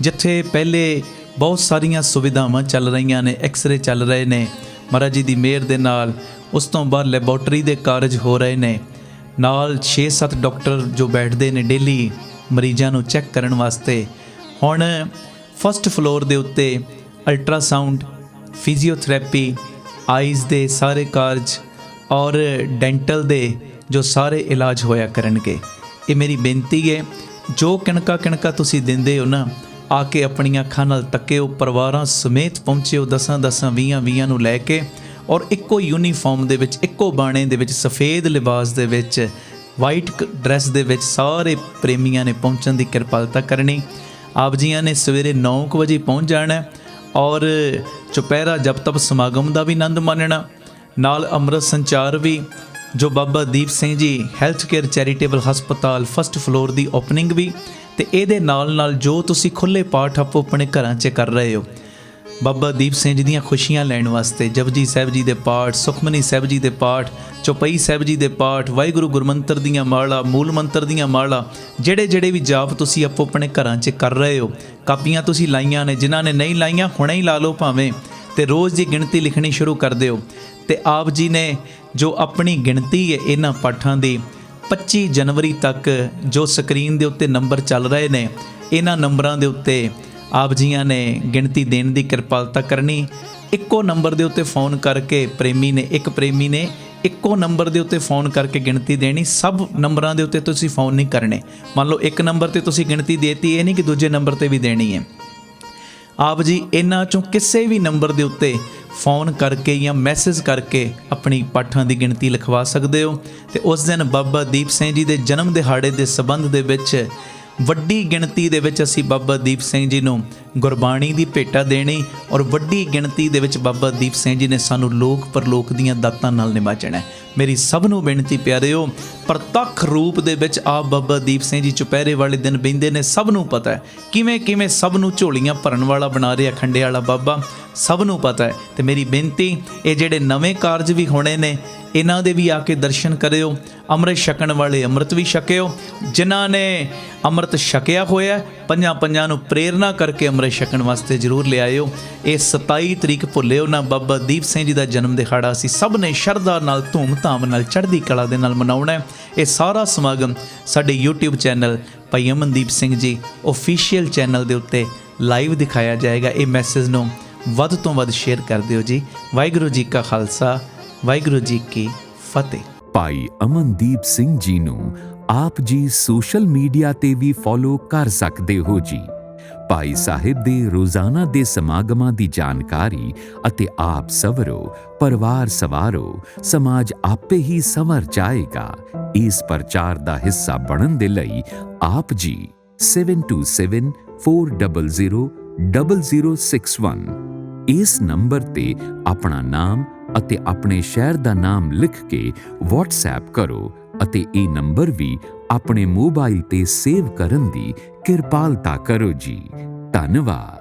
ਜਿੱਥੇ ਪਹਿਲੇ ਬਹੁਤ ਸਾਰੀਆਂ ਸੁਵਿਧਾਵਾਂ ਚੱਲ ਰਹੀਆਂ ਨੇ, ਐਕਸਰੇ ਚੱਲ ਰਹੇ ਨੇ ਮਹਾਰਾਜ ਜੀ ਦੀ ਮਿਹਰ ਦੇ ਨਾਲ। ਉਸ ਤੋਂ ਬਾਅਦ ਲੈਬੋਰਟਰੀ ਦੇ ਕਾਰਜ ਹੋ ਰਹੇ ਨੇ, ਨਾਲ 6-7 ਡਾਕਟਰ ਜੋ ਬੈਠਦੇ ਨੇ ਡੇਲੀ ਮਰੀਜ਼ਾਂ ਨੂੰ ਚੈੱਕ ਕਰਨ ਵਾਸਤੇ। ਹੁਣ ਫਸਟ ਫਲੋਰ ਦੇ ਉੱਤੇ ਅਲਟਰਾਸਾਊਂਡ, ਫਿਜ਼ੀਓਥੈਰੇਪੀ, ਆਈਜ਼ ਦੇ ਸਾਰੇ ਕਾਰਜ ਔਰ ਡੈਂਟਲ ਦੇ ਜੋ ਸਾਰੇ ਇਲਾਜ ਹੋਇਆ ਕਰਨਗੇ। ਇਹ ਮੇਰੀ ਬੇਨਤੀ ਹੈ, ਜੋ ਕਿਣਕਾ ਤੁਸੀਂ ਦਿੰਦੇ ਹੋ ਨਾ, ਆ ਕੇ ਆਪਣੀਆਂ ਅੱਖਾਂ ਨਾਲ ਤੱਕਿਓ, ਪਰਿਵਾਰਾਂ ਸਮੇਤ ਪਹੁੰਚਿਓ 10-10 20 ਨੂੰ ਲੈ ਕੇ, ਔਰ ਇੱਕੋ ਯੂਨੀਫਾਰਮ ਦੇ ਵਿੱਚ, ਇੱਕੋ ਬਾਣੇ ਦੇ ਵਿੱਚ, ਸਫੇਦ ਲਿਬਾਸ ਦੇ ਵਿੱਚ, ਵਾਈਟ ਡਰੈਸ ਦੇ ਵਿੱਚ ਸਾਰੇ ਪ੍ਰੇਮੀਆਂ ਨੇ ਪਹੁੰਚਣ ਦੀ ਕਿਰਪਾਲਤਾ ਕਰਨੀ। ਆਪ ਜੀਆਂ ਨੇ ਸਵੇਰੇ 9 ਵਜੇ ਪਹੁੰਚ ਜਾਣਾ ਔਰ ਚੁਪਹਿਰਾ ਜਪ ਤਪ ਸਮਾਗਮ ਦਾ ਵੀ ਆਨੰਦ ਮਾਣਨਾ, ਨਾਲ ਅੰਮ੍ਰਿਤ ਸੰਚਾਰ ਵੀ, ਜੋ Baba Deep Singh ji health care charitable ਹਸਪਤਾਲ ਫਸਟ ਫਲੋਰ ਦੀ ਓਪਨਿੰਗ ਵੀ, ਤੇ ਇਹਦੇ ਨਾਲ ਜੋ ਤੁਸੀਂ ਖੁੱਲ੍ਹੇ ਪਾਠ ਆਪੋ ਆਪਣੇ ਘਰਾਂ 'ਚ ਕਰ ਰਹੇ ਹੋ ਬਾਬਾ ਦੀਪ ਸਿੰਘ ਜੀ ਦੀਆਂ ਖੁਸ਼ੀਆਂ ਲੈਣ ਵਾਸਤੇ, ਜਪਜੀ ਸਾਹਿਬ ਜੀ ਦੇ ਪਾਠ, ਸੁਖਮਨੀ ਸਾਹਿਬ ਜੀ ਦੇ ਪਾਠ, ਚੌਪਈ ਸਾਹਿਬ ਜੀ ਦੇ ਪਾਠ, ਵਾਹਿਗੁਰੂ ਗੁਰਮੰਤਰ ਦੀਆਂ ਮਾਲਾ, ਮੂਲ ਮੰਤਰ ਦੀਆਂ ਮਾਲਾ, ਜਿਹੜੇ ਵੀ ਜਾਪ ਤੁਸੀਂ ਆਪੋ ਆਪਣੇ ਘਰਾਂ 'ਚ ਕਰ ਰਹੇ ਹੋ। ਕਾਪੀਆਂ ਤੁਸੀਂ ਲਾਈਆਂ ਨੇ, ਜਿਨ੍ਹਾਂ ਨੇ ਨਹੀਂ ਲਾਈਆਂ ਹੁਣੇ ਹੀ ਲਾ ਲਓ ਭਾਵੇਂ, ਤੇ ਰੋਜ਼ ਦੀ ਗਿਣਤੀ ਲਿਖਣੀ ਸ਼ੁਰੂ ਕਰ ਦਿਓ। ਤੇ ਆਪ ਜੀ ਨੇ ਜੋ ਆਪਣੀ ਗਿਣਤੀ ਹੈ ਇਹਨਾਂ ਪਾਠਾਂ ਦੀ 25 ਜਨਵਰੀ ਤੱਕ ਜੋ ਸਕਰੀਨ ਦੇ ਉੱਤੇ ਨੰਬਰ ਚੱਲ ਰਹੇ ਨੇ, ਇਹਨਾਂ ਨੰਬਰਾਂ ਦੇ ਉੱਤੇ ਆਪ ਜੀਆਂ ਨੇ ਗਿਣਤੀ ਦੇਣ ਦੀ ਕਿਰਪਾਲਤਾ ਕਰਨੀ। ਇੱਕੋ ਨੰਬਰ ਦੇ ਉੱਤੇ ਫੋਨ ਕਰਕੇ ਇੱਕ ਪ੍ਰੇਮੀ ਨੇ ਇੱਕੋ ਨੰਬਰ ਦੇ ਉੱਤੇ ਫੋਨ ਕਰਕੇ ਗਿਣਤੀ ਦੇਣੀ। ਸਭ ਨੰਬਰਾਂ ਦੇ ਉੱਤੇ ਤੁਸੀਂ ਫੋਨ ਨਹੀਂ ਕਰਨੇ। ਮੰਨ ਲਓ ਇੱਕ ਨੰਬਰ ਤੇ ਤੁਸੀਂ ਗਿਣਤੀ ਦੇਤੀ, ਇਹ ਨਹੀਂ ਕਿ ਦੂਜੇ ਨੰਬਰ ਤੇ ਵੀ ਦੇਣੀ ਹੈ। ਆਪ ਜੀ ਇਹਨਾਂ ਚੋਂ ਕਿਸੇ ਵੀ ਨੰਬਰ ਦੇ ਉੱਤੇ ਫੋਨ ਕਰਕੇ ਜਾਂ ਮੈਸੇਜ ਕਰਕੇ ਆਪਣੀ ਪਾਠਾਂ ਦੀ ਗਿਣਤੀ ਲਿਖਵਾ ਸਕਦੇ ਹੋ। ਤੇ ਉਸ ਦਿਨ ਬਾਬਾ ਦੀਪ ਸਿੰਘ ਜੀ ਦੇ ਜਨਮ ਦਿਹਾੜੇ ਦੇ ਸੰਬੰਧ ਦੇ ਵਿੱਚ ਵੱਡੀ ਗਿਣਤੀ ਦੇ ਵਿੱਚ ਅਸੀਂ ਬਾਬਾ ਦੀਪ ਸਿੰਘ ਜੀ ਨੂੰ ਗੁਰਬਾਣੀ ਦੀ ਭੇਟਾ ਦੇਣੀ, ਔਰ ਵੱਡੀ ਗਿਣਤੀ ਦੇ ਵਿੱਚ ਬਾਬਾ ਦੀਪ ਸਿੰਘ ਜੀ ਨੇ ਸਾਨੂੰ ਲੋਕ ਪਰਲੋਕ ਦੀਆਂ ਦਾਤਾਂ ਨਾਲ ਨਿਵਾਜਣਾ। ਮੇਰੀ ਸਭ ਨੂੰ ਬੇਨਤੀ ਪਿਆਰਿਓ, ਪ੍ਰਤੱਖ ਰੂਪ ਦੇ ਵਿੱਚ ਆਪ ਬਾਬਾ ਦੀਪ ਸਿੰਘ ਜੀ ਚੁਪਹਿਰੇ ਵਾਲੇ ਦਿਨ ਬਹਿੰਦੇ ਨੇ। ਸਭ ਨੂੰ ਪਤਾ ਹੈ ਕਿਵੇਂ ਸਭ ਨੂੰ ਝੋਲੀਆਂ ਭਰਨ ਵਾਲਾ ਬਣਾ ਰਿਹਾ ਖੰਡੇ ਵਾਲਾ ਬਾਬਾ, ਸਭ ਨੂੰ ਪਤਾ ਹੈ। ਤੇ ਮੇਰੀ ਬੇਨਤੀ, ਇਹ ਜਿਹੜੇ ਨਵੇਂ ਕਾਰਜ ਵੀ ਹੋਣੇ ਨੇ, ਇਹਨਾਂ ਦੇ ਵੀ ਆ ਕੇ ਦਰਸ਼ਨ ਕਰਿਓ। ਅੰਮ੍ਰਿਤ ਛਕਣ ਵਾਲੇ ਅੰਮ੍ਰਿਤ ਵੀ ਛਕਿਓ, ਜਿਨ੍ਹਾਂ ਨੇ ਅੰਮ੍ਰਿਤ ਛਕਿਆ ਹੋਇਆ ਪੰਜਾਂ ਨੂੰ ਪ੍ਰੇਰਨਾ ਕਰਕੇ ਅੰਮ੍ਰਿਤ ਛਕਣ ਵਾਸਤੇ ਜ਼ਰੂਰ ਲਿਆਇਓ। ਇਹ 27 ਤਰੀਕ ਭੁੱਲਿਓ ਨਾ, ਬਾਬਾ ਦੀਪ ਸਿੰਘ ਜੀ ਦਾ ਜਨਮ ਦਿਹਾੜਾ ਅਸੀਂ ਸਭ ਨੇ ਸ਼ਰਧਾ ਨਾਲ, ਧੂਮ-ਧਾਮ ਨਾਲ, ਚੜ੍ਹਦੀ ਕਲਾ ਦੇ ਨਾਲ ਮਨਾਉਣਾ। ਇਹ ਸਾਰਾ ਸਮਾਗਮ ਸਾਡੇ YouTube ਚੈਨਲ ਭਾਈ ਅਮਨਦੀਪ ਸਿੰਘ ਜੀ ਆਫੀਸ਼ੀਅਲ ਚੈਨਲ ਦੇ ਉੱਤੇ ਲਾਈਵ ਦਿਖਾਇਆ ਜਾਏਗਾ। ਇਹ ਮੈਸੇਜ ਨੂੰ ਵੱਧ ਤੋਂ ਵੱਧ ਸ਼ੇਅਰ ਕਰ ਦਿਓ ਜੀ। ਵਾਹਿਗੁਰੂ ਜੀ ਕਾ ਖਾਲਸਾ, ਵਾਹਿਗੁਰੂ ਜੀ ਕੀ ਫਤਿਹ। ਭਾਈ ਅਮਨਦੀਪ ਸਿੰਘ ਜੀ ਨੂੰ ਆਪ ਜੀ ਸੋਸ਼ਲ ਮੀਡੀਆ ਤੇ ਵੀ ਫੋਲੋ ਕਰ ਸਕਦੇ ਹੋ ਜੀ। ਭਾਈ ਸਾਹਿਬ ਦੇ ਰੋਜ਼ਾਨਾ ਦੇ ਸਮਾਗਮਾਂ ਦੀ ਜਾਣਕਾਰੀ ਅਤੇ ਆਪ ਸਵਰੋ, ਪਰਿਵਾਰ ਸਵਾਰੋ, ਸਮਾਜ ਆਪੇ ਹੀ ਸੰਵਰ ਜਾਏਗਾ। ਇਸ ਪ੍ਰਚਾਰ ਦਾ ਹਿੱਸਾ ਬਣਨ ਦੇ ਲਈ ਆਪ ਜੀ 7274000061 ਇਸ ਨੰਬਰ ਤੇ ਆਪਣਾ ਨਾਮ ਅਤੇ ਆਪਣੇ ਸ਼ਹਿਰ ਦਾ ਨਾਮ ਲਿਖ ਕੇ WhatsApp ਕਰੋ ਅਤੇ ਇਹ ਨੰਬਰ ਵੀ ਆਪਣੇ ਮੋਬਾਈਲ ਤੇ ਸੇਵ ਕਰਨ ਦੀ ਕਿਰਪਾਲਤਾ ਕਰੋ ਜੀ। ਧੰਨਵਾਦ।